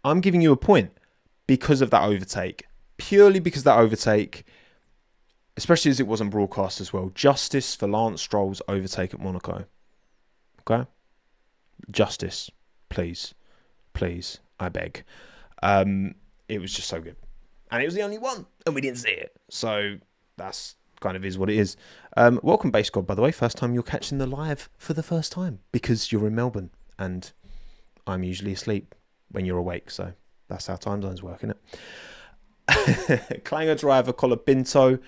I'm giving you a point because of that overtake. Purely because of that overtake, especially as it wasn't broadcast as well. Justice for Lance Stroll's overtake at Monaco. Okay? Justice. Please. Please. I beg. It was just so good. And it was the only one. And we didn't see it. So that's kind of is what it is. Welcome, Base God, by the way. First time you're catching the live for the first time. Because you're in Melbourne. And I'm usually asleep when you're awake. So that's how time zones work, isn't it? Clanger driver Colapinto.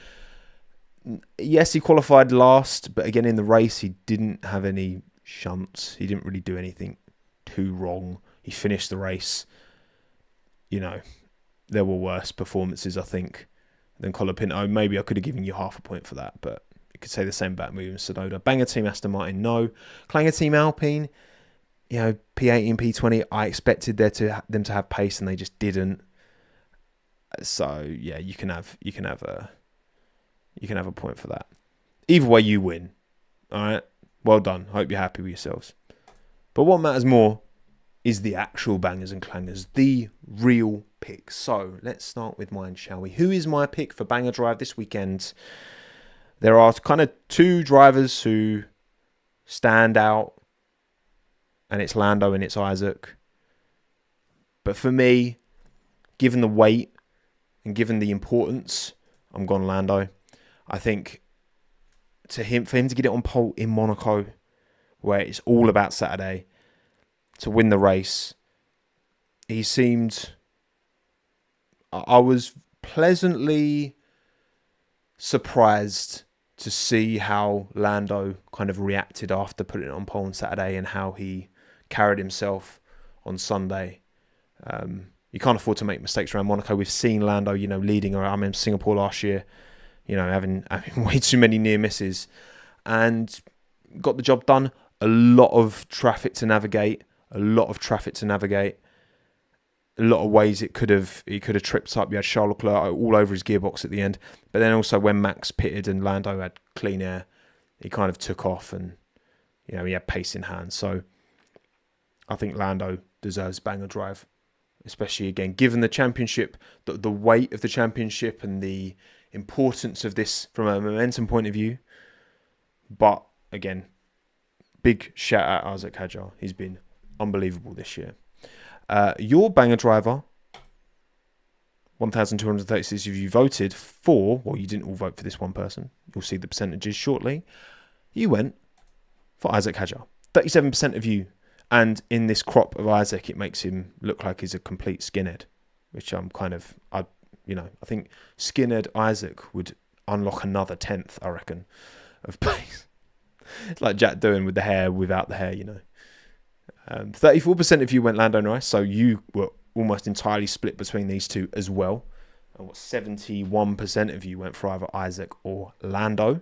Yes, he qualified last. But again, in the race, he didn't have any shunts. He didn't really do anything too wrong. He finished the race. You know, there were worse performances, I think, than Colapinto. Maybe I could have given you half a point for that, but you could say the same about moving Tsunoda. Banger team Aston Martin, no. Clanger team Alpine, you know, P18, P20. I expected them to have pace, and they just didn't. So yeah, you can have a point for that. Either way, you win. All right, well done. Hope you're happy with yourselves. But what matters more is the actual bangers and clangers, the real pick. So let's start with mine, shall we? Who is my pick for Banger Drive this weekend? There are kind of two drivers who stand out, and it's Lando and it's Isaac. But for me, given the weight and given the importance, I'm gone Lando. I think for him to get it on pole in Monaco, where it's all about Saturday, to win the race, he seemed... I was pleasantly surprised to see how Lando kind of reacted after putting it on pole on Saturday and how he carried himself on Sunday. You can't afford to make mistakes around Monaco. We've seen Lando, you know, leading around. In Singapore last year, you know, having way too many near misses, and got the job done. A lot of traffic to navigate. A lot of ways he could have tripped up. You had Charles Leclerc all over his gearbox at the end. But then also when Max pitted and Lando had clean air, he kind of took off and, you know, he had pace in hand. So I think Lando deserves Banger Drive, especially again, given the championship, the weight of the championship and the importance of this from a momentum point of view. But again, big shout out Isaac Hadjar. He's been unbelievable this year. Your Banger Driver, 1,236 of you voted for, well, you didn't all vote for this one person. You'll see the percentages shortly. You went for Isaac Hadjar. 37% of you. And in this crop of Isaac, it makes him look like he's a complete skinhead, which I'm kind of, I think skinhead Isaac would unlock another 10th, I reckon, of pace. It's like Jack doing with the hair without the hair, you know. 34% of you went Lando Norris, so you were almost entirely split between these two as well. And 71% of you went for either Isaac or Lando.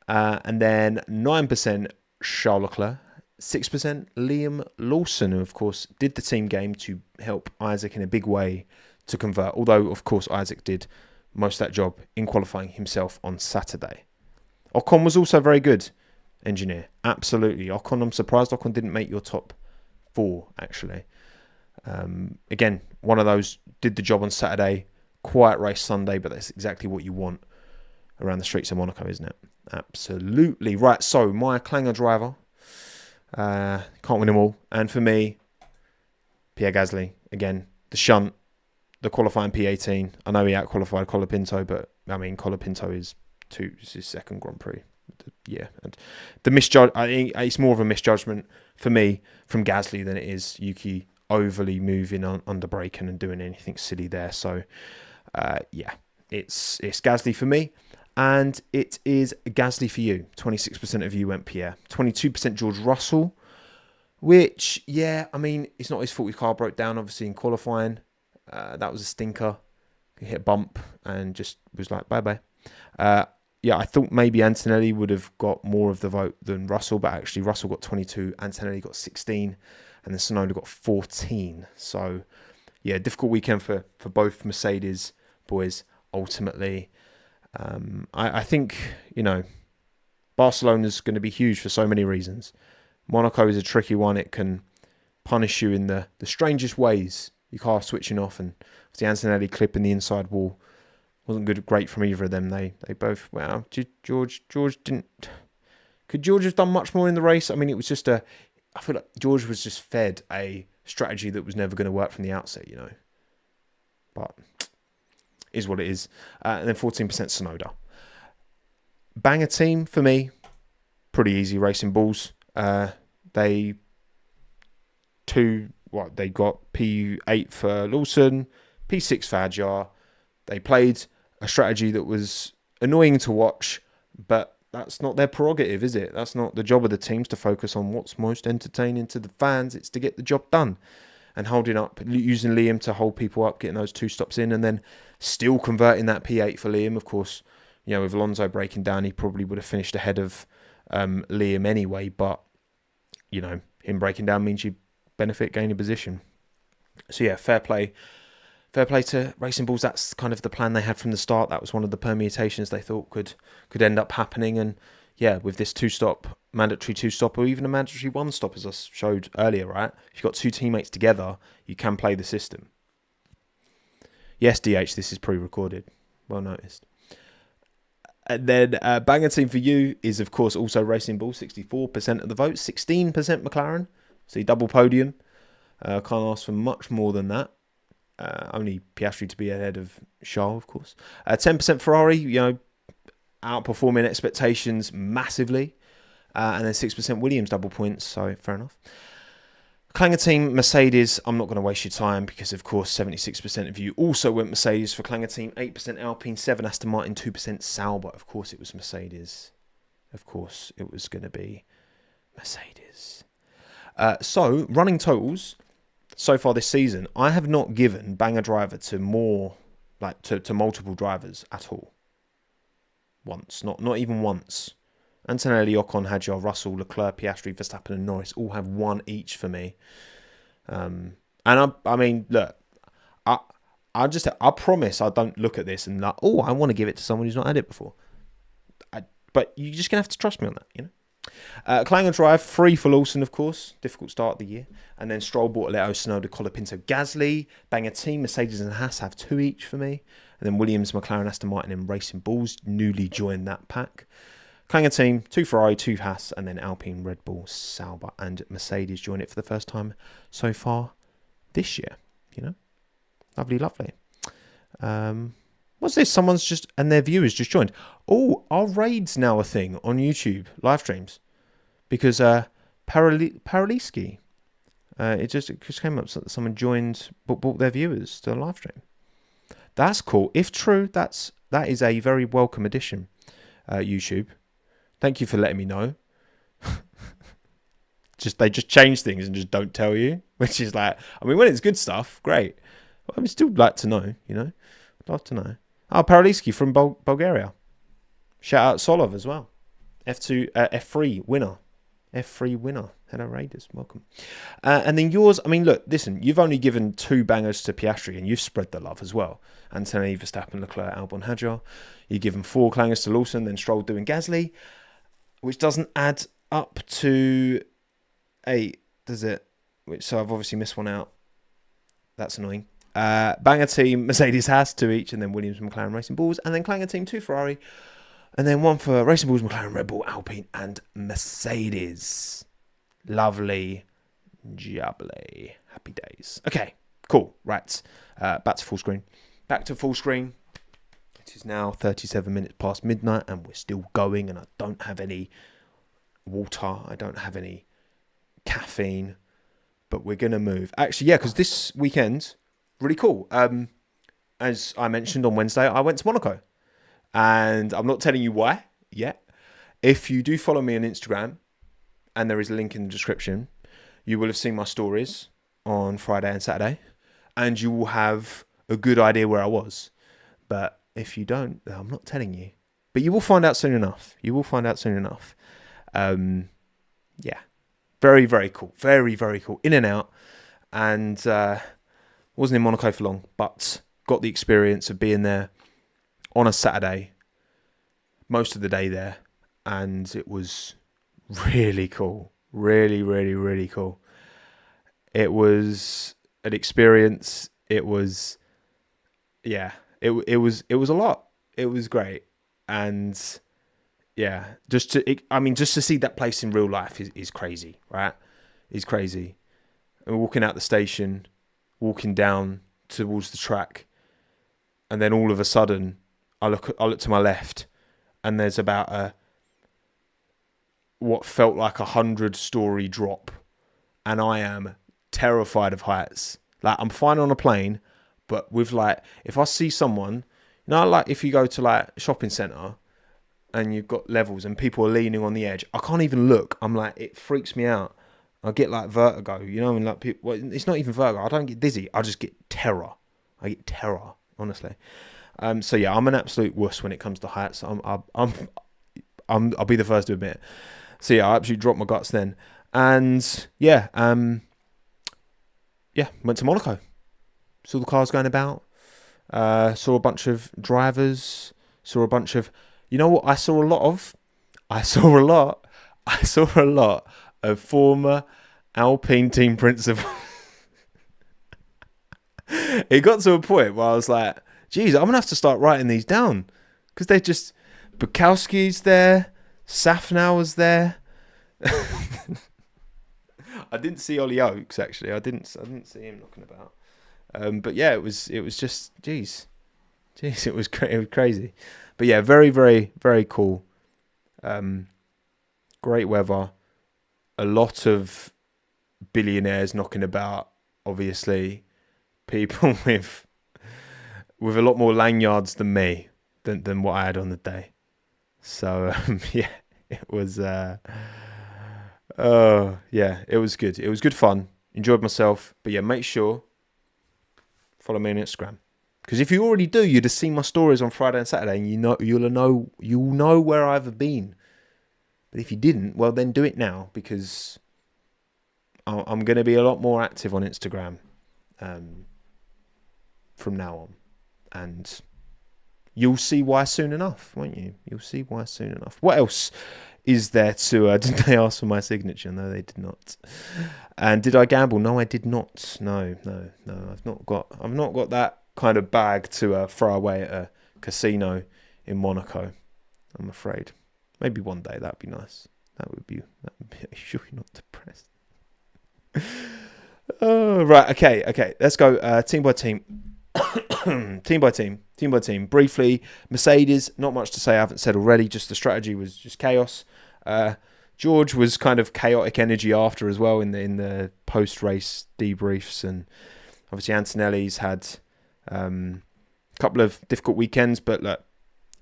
And then 9% Charles Leclerc, 6% Liam Lawson, who of course did the team game to help Isaac in a big way to convert. Although, of course, Isaac did most of that job in qualifying himself on Saturday. Ocon was also very good. Engineer, absolutely. Ocon, I'm surprised Ocon didn't make your top 4, actually. Again, one of those did the job on Saturday, quiet race Sunday, but that's exactly what you want around the streets of Monaco, isn't it? Absolutely. Right, so my clanger driver, can't win them all. And for me, Pierre Gasly, again, the shunt, the qualifying P18. I know he out-qualified Colapinto, but I mean, Colapinto is his second Grand Prix. Yeah, and the misjudge. I think it's more of a misjudgment for me from Gasly than it is Yuki overly moving on under braking and doing anything silly there. So, yeah, it's Gasly for me, and it is Gasly for you. 26% of you went Pierre, 22% George Russell, which yeah, I mean it's not his fault. His car broke down obviously in qualifying. That was a stinker. He hit a bump and just was like bye bye. Yeah, I thought maybe Antonelli would have got more of the vote than Russell, but actually Russell got 22, Antonelli got 16, and then Tsunoda got 14. So, yeah, difficult weekend for both Mercedes boys, ultimately. I think, you know, Barcelona's going to be huge for so many reasons. Monaco is a tricky one. It can punish you in the strangest ways. Your car switching off, and the Antonelli clip in the inside wall wasn't great from either of them. They both, well, George didn't. Could George have done much more in the race? I mean, it was just I feel like George was just fed a strategy that was never going to work from the outset, But is what it is. And then 14% Sonoda. Banger team for me. Pretty easy racing balls. They got P8 for Lawson, P6 for Hadjar. They played a strategy that was annoying to watch, but that's not their prerogative, is it? That's not the job of the teams to focus on what's most entertaining to the fans. It's to get the job done. And holding up, using Liam to hold people up, getting those 2 stops in, and then still converting that P8 for Liam. Of course, with Alonso breaking down, he probably would have finished ahead of Liam anyway, but him breaking down means you benefit, gain a position. So yeah, fair play to Racing Bulls. That's kind of the plan they had from the start. That was one of the permutations they thought could end up happening. And yeah, with this mandatory 2-stop, or even a mandatory 1-stop, as I showed earlier, right? If you've got 2 teammates together, you can play the system. Yes, DH, this is pre-recorded. Well noticed. And then banger team for you is, of course, also Racing Bull. 64% of the vote, 16% McLaren. So double podium. Can't ask for much more than that. Only Piastri to be ahead of Charles, of course. 10% Ferrari, outperforming expectations massively. And then 6% Williams double points, so fair enough. Clanger team, Mercedes. I'm not going to waste your time because, of course, 76% of you also went Mercedes for Clanger team. 8% Alpine, 7% Aston Martin, 2% Sauber. Of course, it was Mercedes. Of course, it was going to be Mercedes. So, running totals so far this season, I have not given banger driver to multiple drivers at all. Once, not even once. Antonelli, Ocon, Hadjar, Russell, Leclerc, Piastri, Verstappen and Norris all have 1 each for me. And I mean, look, I promise I don't look at this and I want to give it to someone who's not had it before. But you're just going to have to trust me on that, Clanger drive, 3 for Lawson, of course. Difficult start of the year. And then Stroll, Bortoletto, Tsunoda, Colapinto, Gasly. Banger team, Mercedes and Haas have 2 each for me. And then Williams, McLaren, Aston Martin and Racing Bulls newly joined that pack. Clanger team, 2 Ferrari, 2 Haas, and then Alpine, Red Bull, Sauber, and Mercedes join it for the first time so far this year. Lovely. What's this? Someone's just, and their viewers just joined. Oh, are raids now a thing on YouTube live streams? Because Paraliski, it just came up that someone joined, but brought their viewers to the live stream. That's cool. If true, that is a very welcome addition. YouTube. Thank you for letting me know. They just change things and just don't tell you, which is like, I mean, when it's good stuff, great. But I would still like to know, I'd love to know. Oh, Paraliski from Bulgaria. Shout out Solov as well. F3 winner. F3 winner. Hello, Raiders. Welcome. And then yours, I mean, look, listen, you've only given 2 bangers to Piastri and you've spread the love as well. Antonelli, Verstappen, Leclerc, Albon, Hadjar. You've given 4 clangers to Lawson, then Stroll doing Gasly, which doesn't add up to 8, does it? So I've obviously missed one out. That's annoying. Banger team, Mercedes has 2 each, and then Williams, McLaren, Racing Bulls, and then Clanger team, 2 Ferrari, and then 1 for Racing Bulls, McLaren, Red Bull, Alpine, and Mercedes. Lovely, jubbly, happy days. Okay, cool. Right, back to full screen. It is now 37 minutes past midnight, and we're still going. And I don't have any water. I don't have any caffeine, but we're gonna move. Actually, yeah, because this weekend, really cool. As I mentioned on Wednesday, I went to Monaco, and I'm not telling you why yet. If you do follow me on Instagram, and there is a link in the description, you will have seen my stories on Friday and Saturday, and you will have a good idea where I was. But if you don't, I'm not telling you. But you will find out soon enough. Yeah. Very, very cool. Very, very cool. In and out. And wasn't in Monaco for long, but got the experience of being there on a Saturday, most of the day there. And it was really cool. Really, really, really cool. It was an experience. It was, yeah, it was a lot. It was great. And yeah, just to see that place in real life is crazy, right? Is crazy. And we're walking out the station, walking down towards the track, and then all of a sudden, I look to my left, and there's about what felt like 100-story drop, and I am terrified of heights. Like, I'm fine on a plane, but with like, if I see someone, like if you go to like a shopping centre and you've got levels and people are leaning on the edge, I can't even look. I'm like, it freaks me out. I get like vertigo, and like people, well, it's not even vertigo. I don't get dizzy. I just get terror. I get terror, honestly. So yeah, I'm an absolute wuss when it comes to heights. I'll be the first to admit. So yeah, I absolutely dropped my guts then, and yeah, went to Monaco. Saw the cars going about. Saw a bunch of drivers. Saw a bunch of, you know what? I saw a lot of former Alpine team principals. It got to a point where I was like, geez, I'm going to have to start writing these down. Because they're just, Bukowski's there, Safnauer was there. I didn't see Ollie Oakes, actually. I didn't see him knocking about. But yeah, it was just, geez, it was crazy. But yeah, very, very, very cool. Great weather. A lot of billionaires knocking about, obviously. People with a lot more lanyards than me, than what I had on the day. So, yeah, it was, it was good. It was good fun. Enjoyed myself. But yeah, make sure, follow me on Instagram. Because if you already do, you'd have seen my stories on Friday and Saturday, and you'll know where I've been. But if you didn't, well, then do it now, because I'm going to be a lot more active on Instagram from now on. And you'll see why soon enough, won't you? You'll see why soon enough. What else is there to... did they ask for my signature? No, they did not. And did I gamble? No, I did not. No. I've not got that kind of bag to throw away at a casino in Monaco, I'm afraid. Maybe one day, that'd be nice. That would be sure you're not depressed. Oh, right, okay. Let's go team by team. Team by team. Briefly, Mercedes, not much to say I haven't said already, just the strategy was just chaos. George was kind of chaotic energy after as well in the post-race debriefs, and obviously Antonelli's had a couple of difficult weekends, but look,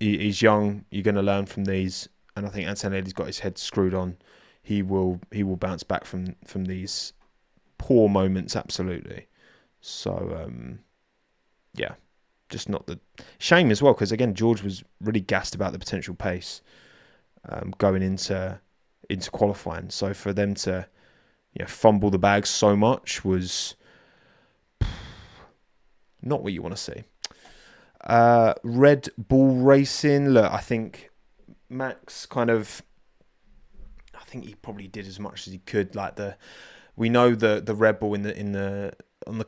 he's young, you're going to learn from these, and I think Antonelli's got his head screwed on. He will bounce back from these poor moments, absolutely. So, yeah, just not the shame as well, because again, George was really gassed about the potential pace going into qualifying. So for them to fumble the bag so much was not what you want to see. Red Bull Racing, look, I think Max I think he probably did as much as he could. Like we know the Red Bull on the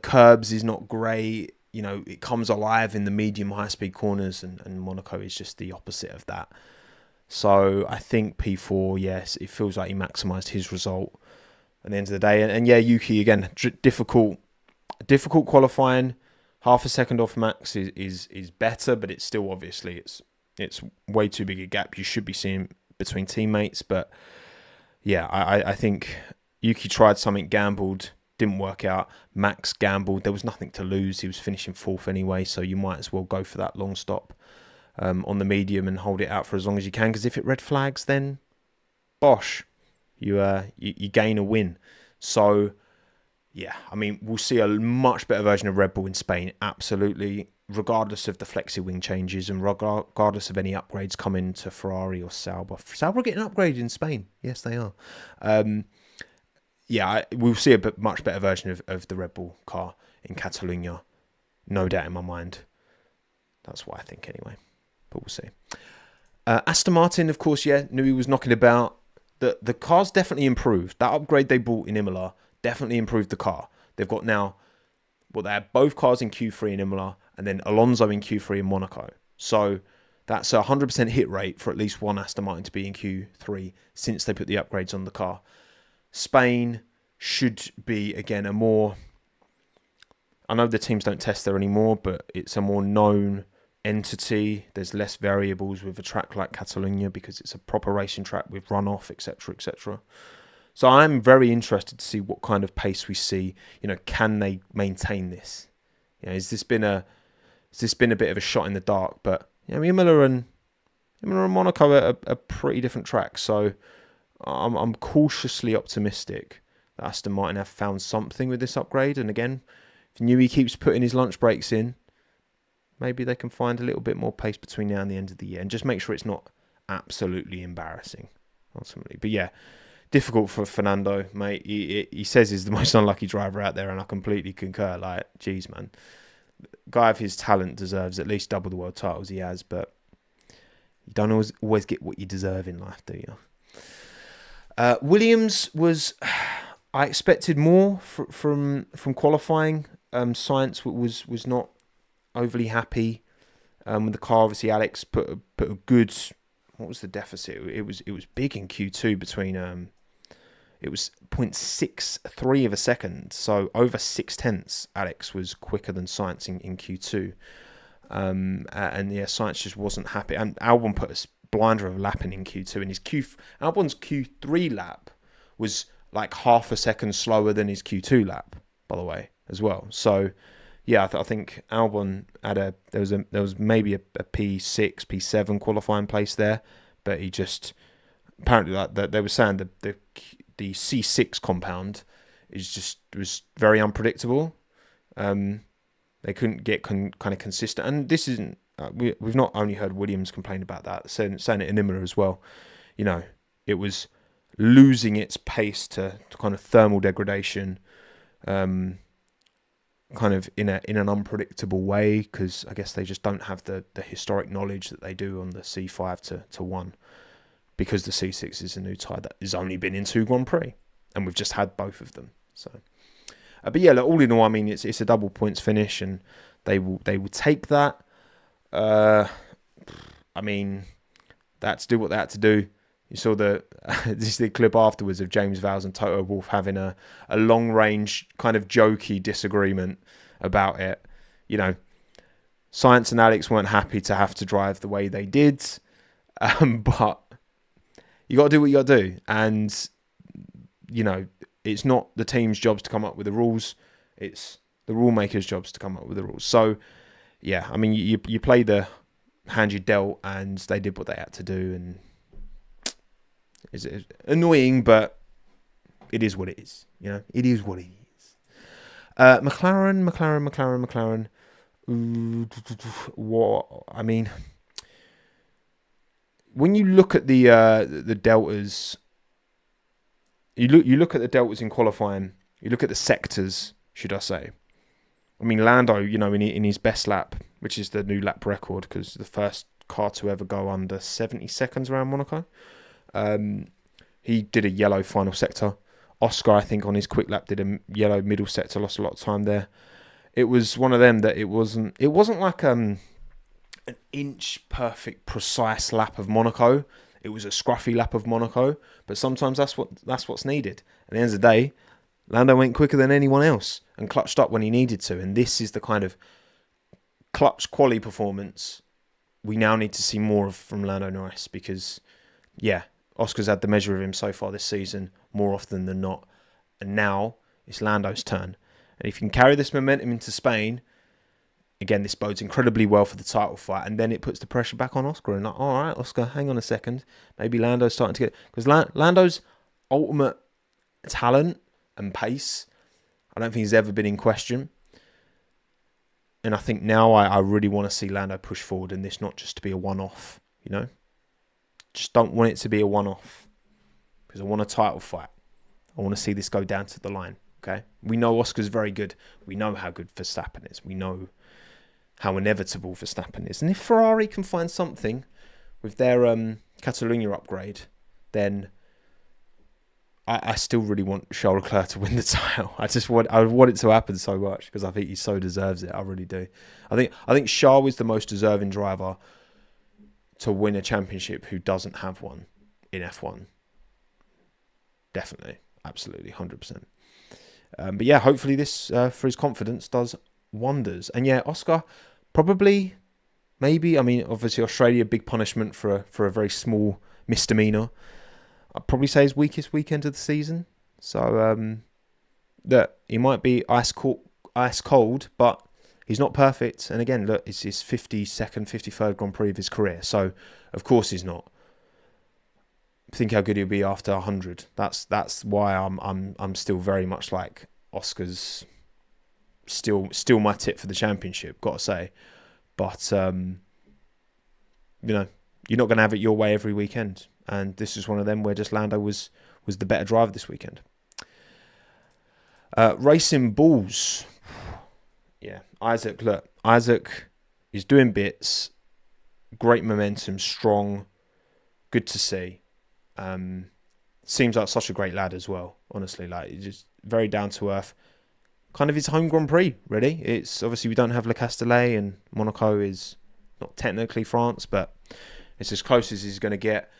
curbs is not great. It comes alive in the medium high speed corners, and Monaco is just the opposite of that. So I think P4, yes, it feels like he maximised his result at the end of the day. And yeah, Yuki again, difficult qualifying. Half a second off Max is better, but it's still obviously it's way too big a gap you should be seeing between teammates. But yeah, I think Yuki tried something, gambled, didn't work out. Max gambled, there was nothing to lose. He was finishing fourth anyway, so you might as well go for that long stop on the medium and hold it out for as long as you can. Because if it red flags, then bosh, you gain a win. So yeah, I mean, we'll see a much better version of Red Bull in Spain, absolutely, regardless of the flexi wing changes and regardless of any upgrades coming to Ferrari or Sauber. Sauber are getting upgraded in Spain. Yes, they are. Yeah, we'll see a much better version of the Red Bull car in Catalonia. No doubt in my mind. That's what I think anyway. But we'll see. Aston Martin, of course, yeah, knew he was knocking about. the car's definitely improved. That upgrade they bought in Imola definitely improved the car. They've got now, they had both cars in Q3 in Imola and then Alonso in Q3 in Monaco. So that's a 100% hit rate for at least one Aston Martin to be in Q3 since they put the upgrades on the car. Spain should be, again, a more... I know the teams don't test there anymore, but it's a more known entity. There's less variables with a track like Catalonia because it's a proper racing track with runoff, etc., etc. So I'm very interested to see what kind of pace we see. Can they maintain this? Has this been a bit of a shot in the dark? But Imola and Monaco are pretty different tracks. So I'm cautiously optimistic that Aston Martin have found something with this upgrade. And again, if Newey keeps putting his lunch breaks in, maybe they can find a little bit more pace between now and the end of the year and just make sure it's not absolutely embarrassing, ultimately. But yeah, difficult for Fernando, mate. He says he's the most unlucky driver out there, and I completely concur. Like, geez, man. Guy of his talent deserves at least double the world titles he has, but you don't always get what you deserve in life, do you? Williams was... I expected more from qualifying. Sainz was not overly happy with the car. Obviously, Alex put a good... What was the deficit? It was big in Q2 between... it was 0.63 of a second. So over 0.6. Alex was quicker than Sainz in Q2. And yeah, Sainz just wasn't happy. And Albon put a blinder of lapping in Q2. And Albon's Q3 lap was like half a second slower than his Q2 lap, by the way, as well. So yeah, I think Albon had there was maybe a P6, P7 qualifying place there, but he just apparently, like they were saying, the C6 compound was very unpredictable. They couldn't get kind of consistent, and this isn't. We've not only heard Williams complain about that, saying it in Imola as well. It was losing its pace to kind of thermal degradation. Kind of in an unpredictable way, because I guess they just don't have the historic knowledge that they do on the C5 to 1, because the C6 is a new tyre that has only been in 2 Grand Prix, and we've just had both of them. So, but yeah, all in all, I mean, it's a double points finish, and they will take that. I mean, they had to do what they had to do. You saw the clip afterwards of James Vowles and Toto Wolff having a long range kind of jokey disagreement about it. Sainz and Alex weren't happy to have to drive the way they did, but you got to do what you got to do. And it's not the team's jobs to come up with the rules; it's the rule makers' jobs to come up with the rules. So yeah, I mean, you play the hand you dealt, and they did what they had to do, and it's annoying, but it is what it is. It is what it is. McLaren. What I mean, when you look at the deltas, you look at the deltas in qualifying. You look at the sectors, should I say? I mean, Lando, in his best lap, which is the new lap record, because the first car to ever go under 70 seconds around Monaco. He did a yellow final sector. Oscar, I think, on his quick lap did a yellow middle sector, lost a lot of time there. It was one of them that it wasn't like an inch perfect, precise lap of Monaco. It was a scruffy lap of Monaco, but sometimes that's what's needed. At the end of the day, Lando went quicker than anyone else and clutched up when he needed to. And this is the kind of clutch quali performance we now need to see more of from Lando Norris, because yeah, Oscar's had the measure of him so far this season more often than not, and now it's Lando's turn. And if you can carry this momentum into Spain, again, this bodes incredibly well for the title fight, and then it puts the pressure back on Oscar. And like, all right, Oscar, hang on a second, maybe Lando's starting to get, because Lando's ultimate talent and pace, I don't think he's ever been in question. And I think now I really want to see Lando push forward, and this not just to be a one-off, Just don't want it to be a one-off, because I want a title fight. I want to see this go down to the line, okay? We know Oscar's very good. We know how good Verstappen is. We know how inevitable Verstappen is. And if Ferrari can find something with their Catalonia upgrade, then I still really want Charles Leclerc to win the title. I want it to happen so much because I think he so deserves it. I really do. I think Charles is the most deserving driver to win a championship who doesn't have one in F1. Definitely, absolutely, 100%. But yeah, hopefully this for his confidence does wonders. And yeah, Oscar probably, maybe. I mean, obviously Australia, big punishment for a very small misdemeanor. I'd probably say his weakest weekend of the season. So look, he might be ice cold, but he's not perfect. And again, look, it's his 52nd, 53rd Grand Prix of his career. So of course he's not. Think how good he'll be after 100. That's why I'm still very much like Oscar's still my tip for the championship, got to say. But you know, you're not going to have it your way every weekend. And this is one of them where just Lando was the better driver this weekend. Racing Bulls. Yeah, Isaac, look. Isaac is doing bits. Great momentum, strong. Good to see. Seems like such a great lad as well, honestly. Like, he's just very down to earth. Kind of his home Grand Prix, really. It's obviously we don't have Le Castellet, and Monaco is not technically France, but it's as close as he's going to get.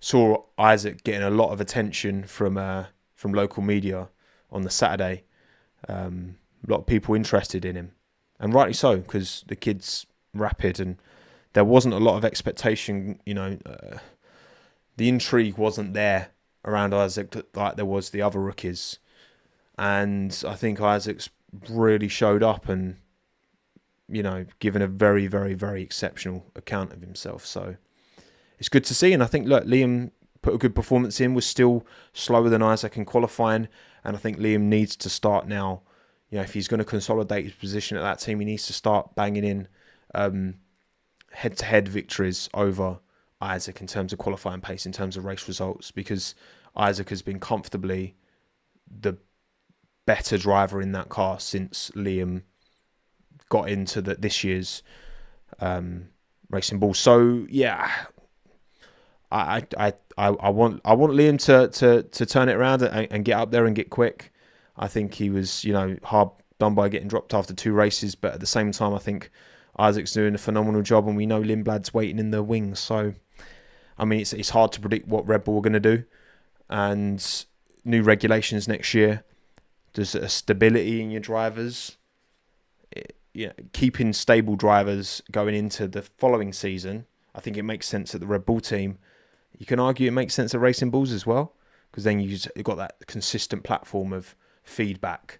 Saw Isaac getting a lot of attention from local media on the Saturday. A lot of people interested in him, and rightly so, because the kid's rapid, and there wasn't a lot of expectation. You know, the intrigue wasn't there around Isaac like there was the other rookies, and I think Isaac's really showed up and, you know, given a very, very, very exceptional account of himself. So it's good to see. And I think, look, Liam put a good performance in, was still slower than Isaac in qualifying. And I think Liam needs to start now. You know, if he's going to consolidate his position at that team, he needs to start banging in head-to-head victories over Isaac in terms of qualifying pace, in terms of race results, because Isaac has been comfortably the better driver in that car since Liam got into this year's Racing Bull. So yeah, I want Liam to turn it around and get up there and get quick. I think he was, you know, hard done by getting dropped after 2 races, but at the same time, I think Isaac's doing a phenomenal job, and we know Lindblad's waiting in the wings. So, I mean, it's hard to predict what Red Bull are going to do, and new regulations next year. There's a stability in your drivers. Keeping stable drivers going into the following season, I think it makes sense at the Red Bull team. You can argue it makes sense at Racing Bulls as well, because then you've got that consistent platform of feedback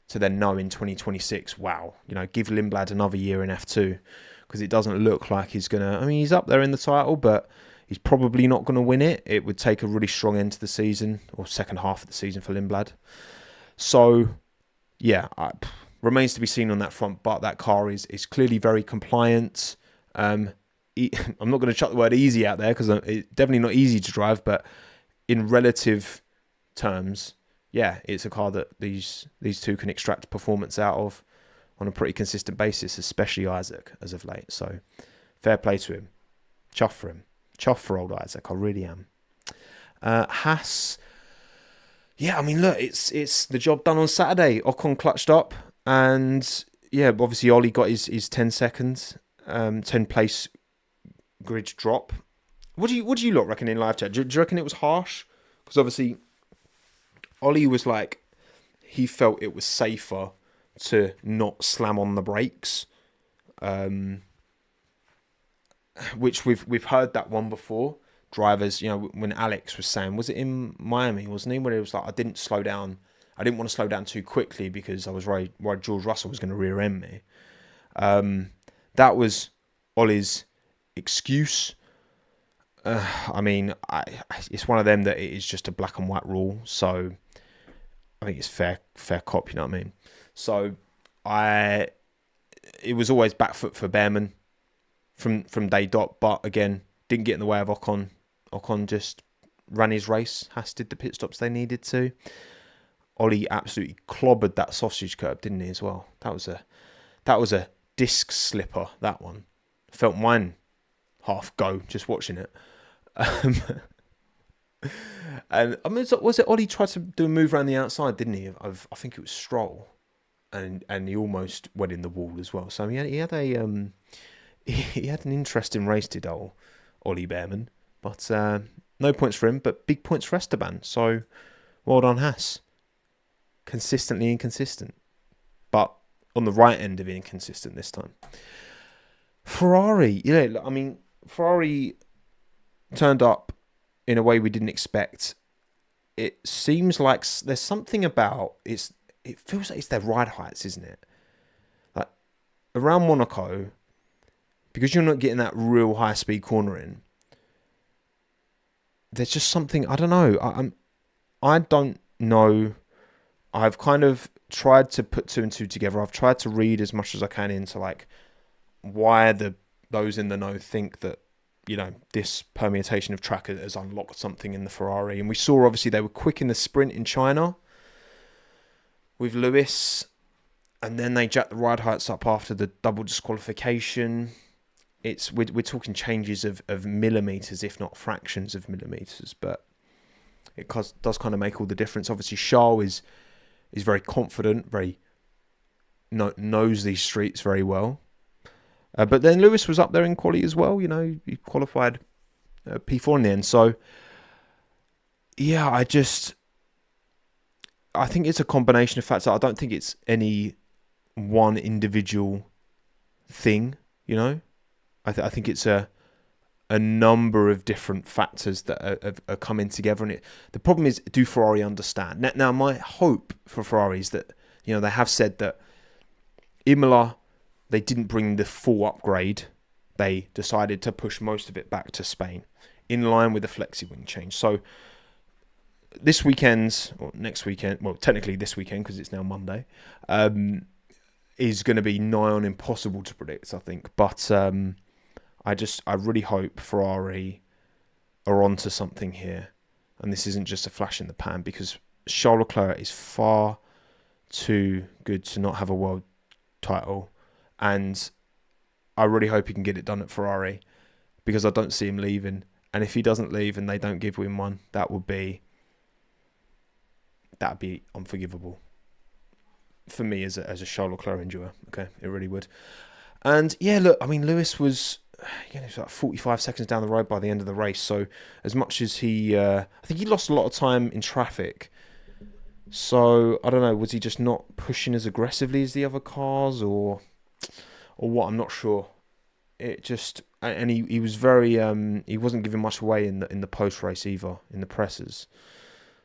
to then know in 2026, wow, you know, give Lindblad another year in F2, because it doesn't look like he's going to, I mean, he's up there in the title, but he's probably not going to win it. It would take a really strong end to the season, or second half of the season for Lindblad. So, yeah, remains to be seen on that front, but that car is clearly very compliant. I'm not going to chuck the word easy out there, because it's definitely not easy to drive, but in relative terms, yeah, it's a car that these two can extract performance out of on a pretty consistent basis, especially Isaac as of late. So fair play to him. Chuff for him. Chuff for old Isaac. I really am. Haas. Yeah, I mean, look, it's the job done on Saturday. Ocon clutched up, and yeah, obviously Ollie got his 10 seconds, 10 place grid drop. What do you lot reckon in live chat? Do you reckon it was harsh? Because obviously Ollie was like, he felt it was safer to not slam on the brakes, which we've heard that one before. Drivers, you know, when Alex was saying, was it in Miami, wasn't he? Where it was like, I didn't want to slow down too quickly because I was worried George Russell was going to rear end me. That was Ollie's excuse. I mean, it's one of them that it is just a black and white rule. So I think it's fair cop, you know what I mean? So it was always back foot for Behrman from day dot, but again, didn't get in the way of Ocon. Ocon just ran his race. Haas did the pit stops they needed to. Ollie absolutely clobbered that sausage curb, didn't he, as well? That was a disc slipper, that one. Felt mine half go just watching it. And I mean, was it Ollie tried to do a move around the outside, didn't he? I think it was Stroll, and he almost went in the wall as well. So he had a he had an interesting race, did Ollie Behrman, but no points for him, but big points for Esteban. So well done, Haas. Consistently inconsistent, but on the right end of inconsistent this time. Ferrari, I mean, Ferrari turned up in a way we didn't expect. It seems like there's something about it feels like it's their ride heights, isn't it? Like around Monaco, because you're not getting that real high speed cornering. There's just something, I don't know. I don't know. I've kind of tried to put two and two together. I've tried to read as much as I can into like why those in the know think that, this permutation of track has unlocked something in the Ferrari. And we saw, obviously, they were quick in the sprint in China with Lewis, and then they jacked the ride heights up after the double disqualification. We're talking changes of millimetres, if not fractions of millimetres, but it does kind of make all the difference. Obviously, Charles is very confident, knows these streets very well. But then Lewis was up there in quali as well. He qualified P4 in the end. So, yeah, I think it's a combination of factors. I don't think it's any one individual thing, I think it's a number of different factors that are coming together. And the problem is, do Ferrari understand? Now, my hope for Ferrari is that, they have said that Imola, they didn't bring the full upgrade. They decided to push most of it back to Spain in line with the flexi-wing change. So this weekend, or next weekend, well, technically this weekend because it's now Monday, is going to be nigh on impossible to predict, I think. But I really hope Ferrari are onto something here. And this isn't just a flash in the pan, because Charles Leclerc is far too good to not have a world title. And I really hope he can get it done at Ferrari, because I don't see him leaving. And if he doesn't leave and they don't give him one, that'd be unforgivable for me as a Charles Leclerc enjoyer. Okay, it really would. And yeah, look, I mean, Lewis was, like 45 seconds down the road by the end of the race. So as much as I think he lost a lot of time in traffic. So I don't know, was he just not pushing as aggressively as the other cars, or what? I'm not sure. It just, and he was very he wasn't giving much away in the post race either, in the presses.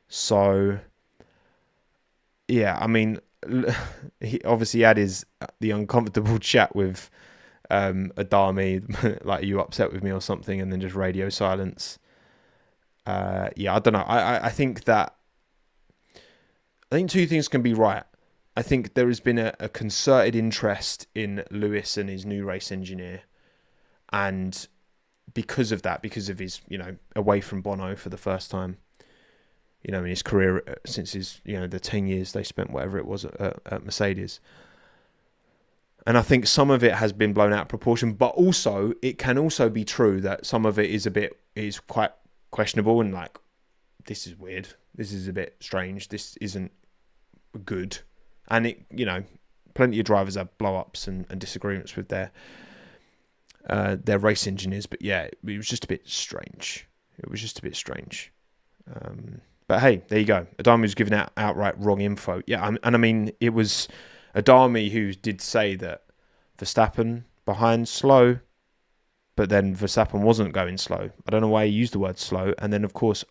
So yeah, I mean, he obviously had the uncomfortable chat with Adami, like, are you upset with me or something, and then just radio silence. Yeah, I don't know. I think two things can be right. I think there has been a concerted interest in Lewis and his new race engineer. And because of his, away from Bono for the first time, in his career, since his, the 10 years they spent, whatever it was, at Mercedes. And I think some of it has been blown out of proportion, but also it can also be true that some of it is quite questionable, and like, this is weird. This is a bit strange. This isn't good. And it, plenty of drivers have blow-ups and disagreements with their race engineers. But yeah, it was just a bit strange. But hey, there you go. Adami was giving out outright wrong info. Yeah, and I mean, it was Adami who did say that Verstappen behind slow, but then Verstappen wasn't going slow. I don't know why he used the word slow. And then, of course,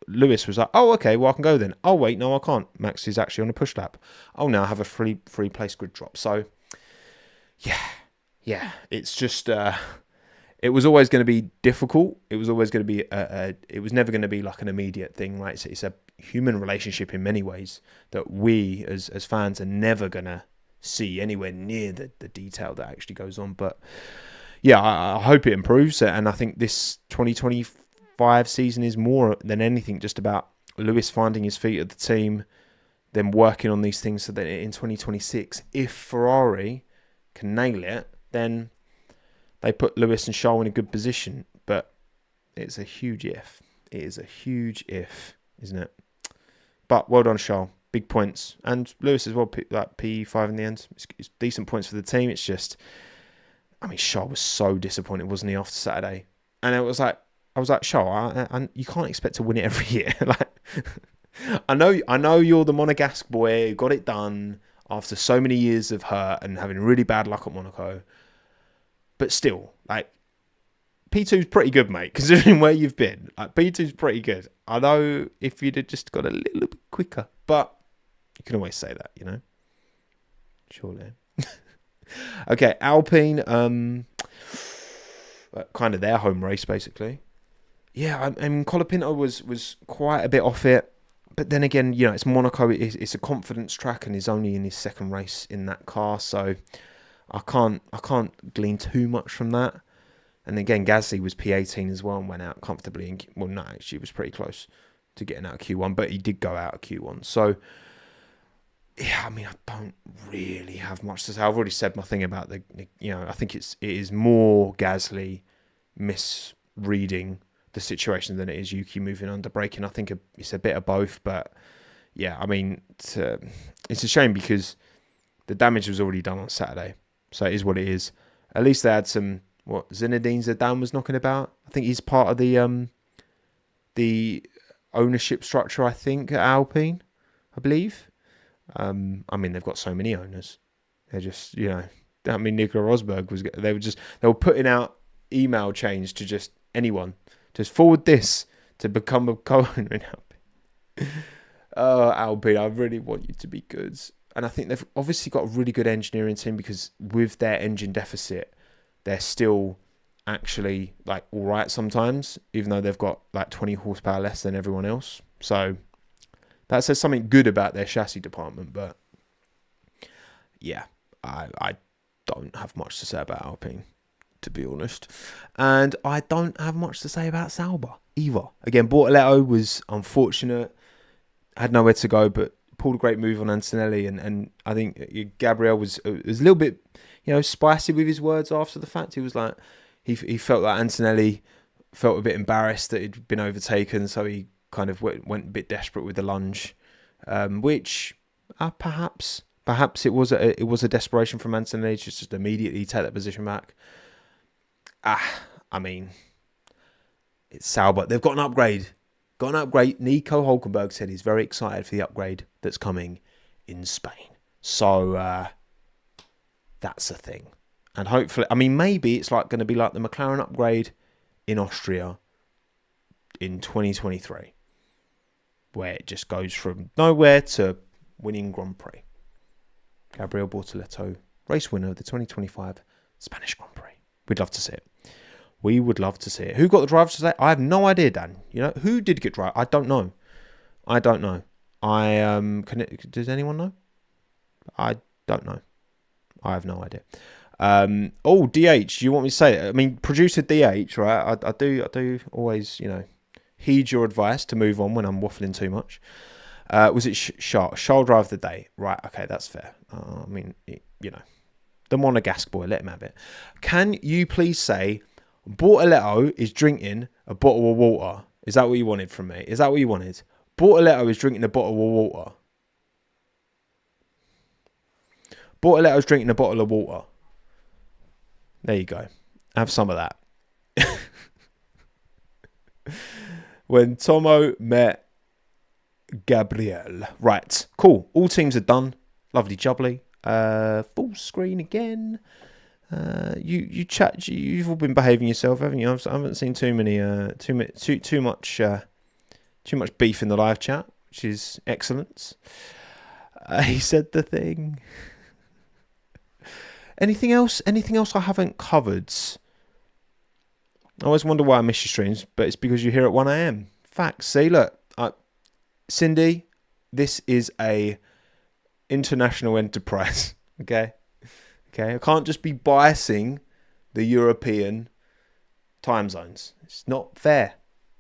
Lewis was like, oh, okay, well, I can go then. Oh, wait, no, I can't. Max is actually on a push lap. Oh, now I have a free place grid drop. So, yeah, it's just, it was always going to be difficult. It was always going to be, it was never going to be like an immediate thing, right? It's a human relationship in many ways that we as fans are never going to see anywhere near the detail that actually goes on. But yeah, I hope it improves. And I think this 2025 season is more than anything just about Lewis finding his feet at the team, then working on these things so that in 2026, if Ferrari can nail it, then they put Lewis and Charles in a good position. But it's a huge if. It is a huge if. isn't it? But well done, Charles. Big points. And Lewis as well, like P5 in the end. It's decent points for the team. It's just, I mean, Charles was so disappointed, wasn't he, after Saturday? And I was like, Charles, you can't expect to win it every year. Like, I know you're the Monegasque boy who got it done after so many years of hurt and having really bad luck at Monaco. But still, like, P2's pretty good, mate, considering where you've been. Like, P2's pretty good. I know if you'd have just got a little bit quicker, but you can always say that, you know? Surely. Okay, Alpine, kind of their home race, basically. Yeah, I mean, Colapinto was quite a bit off it. But then again, you know, it's Monaco. It's a confidence track, and he's only in his second race in that car, so I can't glean too much from that. And again, Gasly was P18 as well and went out comfortably. Well, no, actually, he was pretty close to getting out of Q1, but he did go out of Q1. So, yeah, I mean, I don't really have much to say. I've already said my thing about I think it is more Gasly misreading the situation than it is Yuki moving under braking. I think it's a bit of both, but yeah, I mean, it's a shame because the damage was already done on Saturday, so it is what it is. At least they had some, Zinedine Zidane was knocking about. I think he's part of the ownership structure, I think, at Alpine, I believe. I mean, they've got so many owners. They're just, you know, I mean, Nico Rosberg they were putting out email chains to just anyone. Just forward this to become a co-owner in Alpine. Oh, Alpine, I really want you to be good. And I think they've obviously got a really good engineering team because with their engine deficit, they're still actually like all right sometimes, even though they've got like 20 horsepower less than everyone else. So that says something good about their chassis department. But yeah, I don't have much to say about Alpine, to be honest. And I don't have much to say about Sauber either. Again, Bortoletto was unfortunate, had nowhere to go, but pulled a great move on Antonelli. And I think Gabriel was a little bit, you know, spicy with his words after the fact. He was like, he felt like Antonelli felt a bit embarrassed that he'd been overtaken, so he kind of went a bit desperate with the lunge, which perhaps it was a desperation from Antonelli to just immediately take that position back. I mean, it's Sauber. They've got an upgrade. Nico Hulkenberg said he's very excited for the upgrade that's coming in Spain. So that's a thing. And hopefully, I mean, maybe it's like going to be like the McLaren upgrade in Austria in 2023, where it just goes from nowhere to winning Grand Prix. Gabriel Bortoletto, race winner of the 2025 Spanish Grand Prix. We'd love to see it. We would love to see it. Who got the driver today? I have no idea, Dan. You know, who did get driver? I don't know. Does anyone know? I don't know. I have no idea. DH, you want me to say it? I mean, producer DH, right? I do always, you know, heed your advice to move on when I'm waffling too much. Was it Charles drive of the day? Right, okay, that's fair. I mean, you know, the Monegasque boy, let him have it. Can you please say Bortoletto is drinking a bottle of water? Is that what you wanted from me? Is that what you wanted? Bortoletto is drinking a bottle of water. Bortoletto's drinking a bottle of water. There you go. Have some of that. When Tommo met Gabriel. Right. Cool. All teams are done. Lovely jubbly. Full screen again. You chat. You've all been behaving yourself, haven't you? I haven't seen too much beef in the live chat, which is excellent. He said the thing. Anything else? Anything else I haven't covered? I always wonder why I miss your streams, but it's because you're here at 1 a.m. Facts. See, look, Cindy, this is a international enterprise. Okay. I can't just be biasing the European time zones. It's not fair.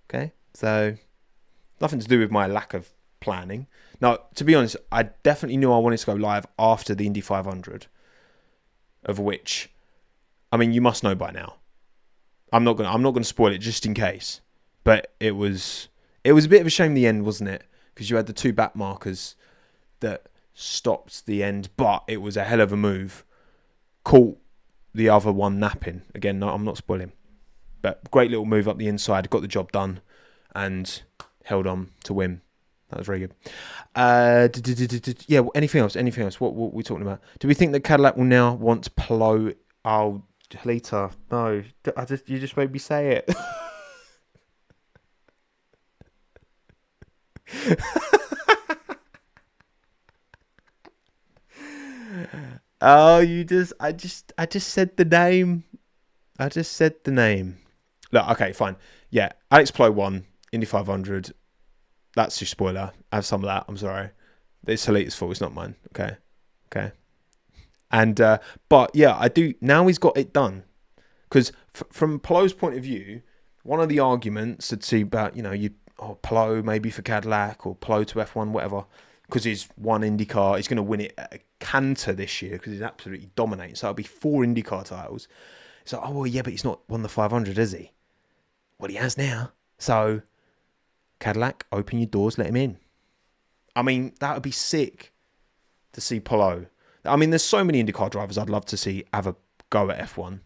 Okay, so nothing to do with my lack of planning. No, to be honest, I definitely knew I wanted to go live after the Indy 500. Of which, I mean, you must know by now. I'm not gonna spoil it just in case. But it was It was a bit of a shame the end, wasn't it? Because you had the 2 back markers that stopped the end, but it was a hell of a move. Caught the other one napping. Again, no, I'm not spoiling. But great little move up the inside, got the job done, and held on to win. That was very good. Yeah, anything else? Anything else? What were we talking about? Do we think that Cadillac will now want Palou? Oh, Lita, no. You just made me say it. Oh, I just said the name. I just said the name. Look, okay, fine. Yeah, Alex Palou won Indy 500. That's your spoiler. I have some of that. I'm sorry. It's Halita's fault. It's not mine. Okay. And but yeah, I do. Now he's got it done. Because from Palou's point of view, one of the arguments I'd see about, Palou maybe for Cadillac or Palou to F1, whatever, because he's won IndyCar. He's going to win it at a canter this year because he's absolutely dominating. So it'll be 4 IndyCar titles. It's like, oh, well, yeah, but he's not won the 500, has he? Well, he has now. So, Cadillac, open your doors, let him in. I mean, that would be sick to see Palou. I mean, there's so many IndyCar drivers I'd love to see have a go at F1.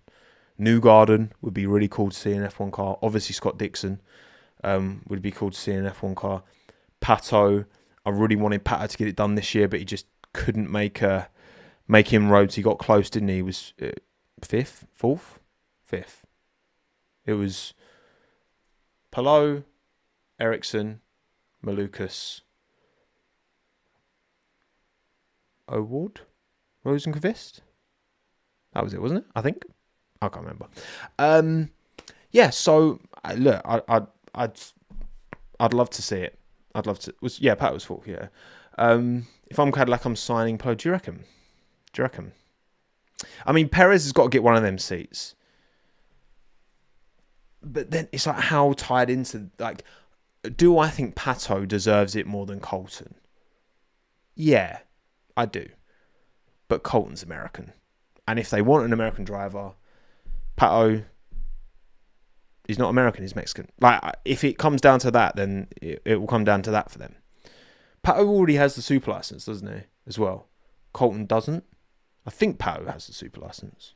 Newgarden would be really cool to see in an F1 car. Obviously, Scott Dixon would be cool to see in an F1 car. Pato, I really wanted Pato to get it done this year, but he just couldn't make inroads. He got close, didn't he? He was 5th, 4th, 5th. It was Palou, Ericsson, Malukas, O'Ward, Rosenqvist. That was it, wasn't it? I think. I can't remember. Yeah. So look, I'd love to see it. I'd love to. Pat was 4th. Yeah. If I'm Cadillac, I'm signing Palou. Do you reckon? I mean, Perez has got to get one of them seats. But then it's like how tied into, like, do I think Pato deserves it more than Colton? Yeah, I do. But Colton's American. And if they want an American driver, Pato is not American, he's Mexican. Like, if it comes down to that, then it will come down to that for them. Pato already has the super license, doesn't he, as well? Colton doesn't. I think Pato has the super license.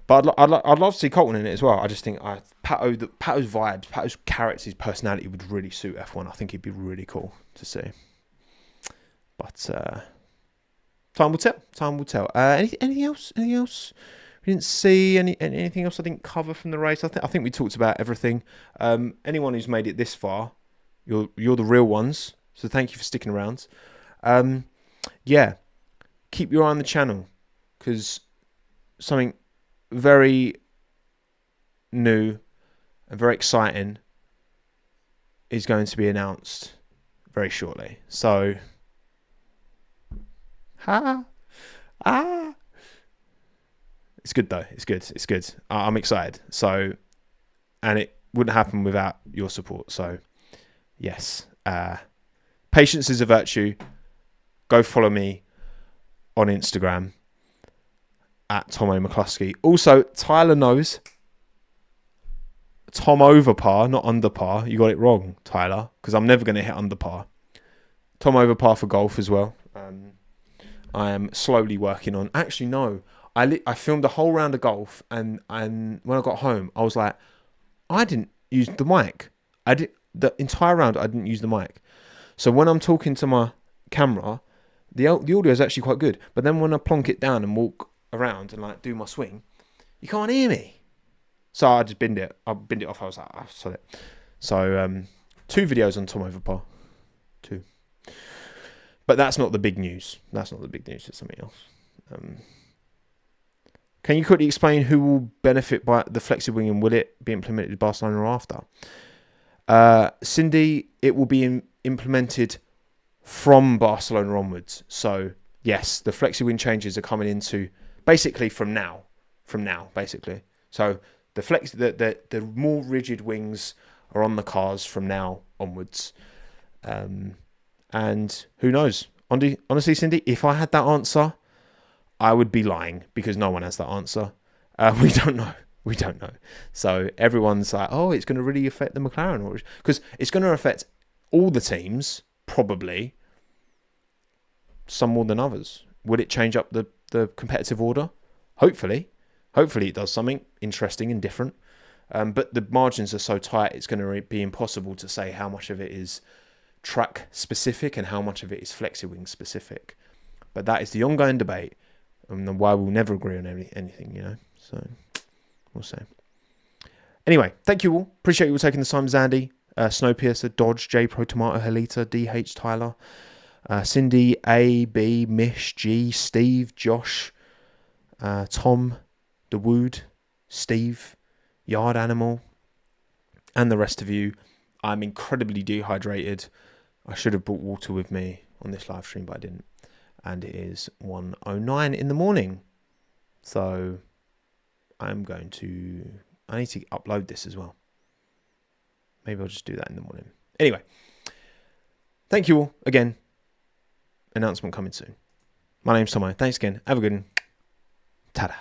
But I'd love to see Colton in it as well. I just think Pato's vibes, Pato's character, his personality would really suit F1. I think he'd be really cool to see. But time will tell. Anything else? We didn't see anything else I didn't cover from the race. I think we talked about everything. Anyone who's made it this far, you're the real ones. So thank you for sticking around. Yeah, keep your eye on the channel because something very new and very exciting is going to be announced very shortly. So, it's good though. It's good. I'm excited. So, and it wouldn't happen without your support. So, yes, patience is a virtue. Go follow me on Instagram at Tommo McCluskey. Also, Tyler knows Tom over par, not under par. You got it wrong, Tyler, because I'm never going to hit under par. Tom over par for golf as well. I am slowly working on. Actually, no. I filmed a whole round of golf, and when I got home, I was like, I didn't use the mic. The entire round. I didn't use the mic. So when I'm talking to my camera, the audio is actually quite good. But then when I plonk it down and walk around and like do my swing, you can't hear me. So I just binned it. I binned it off. I was like, I saw it. So 2 videos on Tom over par. 2. But that's not the big news. It's something else. Can you quickly explain who will benefit by the flexi-wing and will it be implemented in Barcelona or after? Cindy, it will be implemented from Barcelona onwards. So, yes, the flexi-wing changes are coming into basically from now, basically. So, the more rigid wings are on the cars from now onwards. And who knows? Honestly, Cindy, if I had that answer, I would be lying because no one has that answer. We don't know. We don't know. So everyone's like, oh, it's going to really affect the McLaren, because it's going to affect all the teams, probably, some more than others. Would it change up the competitive order? Hopefully it does something interesting and different. But the margins are so tight, it's going to be impossible to say how much of it is track specific and how much of it is flexi-wing specific. But that is the ongoing debate, and why we'll never agree on anything, you know. So we'll see. Anyway, thank you all. Appreciate you all taking the time. Zandy, Snowpiercer, Dodge, J Pro Tomato, Helita, DH Tyler, Cindy, A, B, Mish, G, Steve, Josh, Tom, DeWood, Steve, Yard Animal, and the rest of you. I'm incredibly dehydrated. I should have brought water with me on this live stream, but I didn't. And it is 1:09 in the morning. So I need to upload this as well. Maybe I'll just do that in the morning. Anyway, thank you all again. Announcement coming soon. My name's Tomo. Thanks again. Have a good one. Ta-da.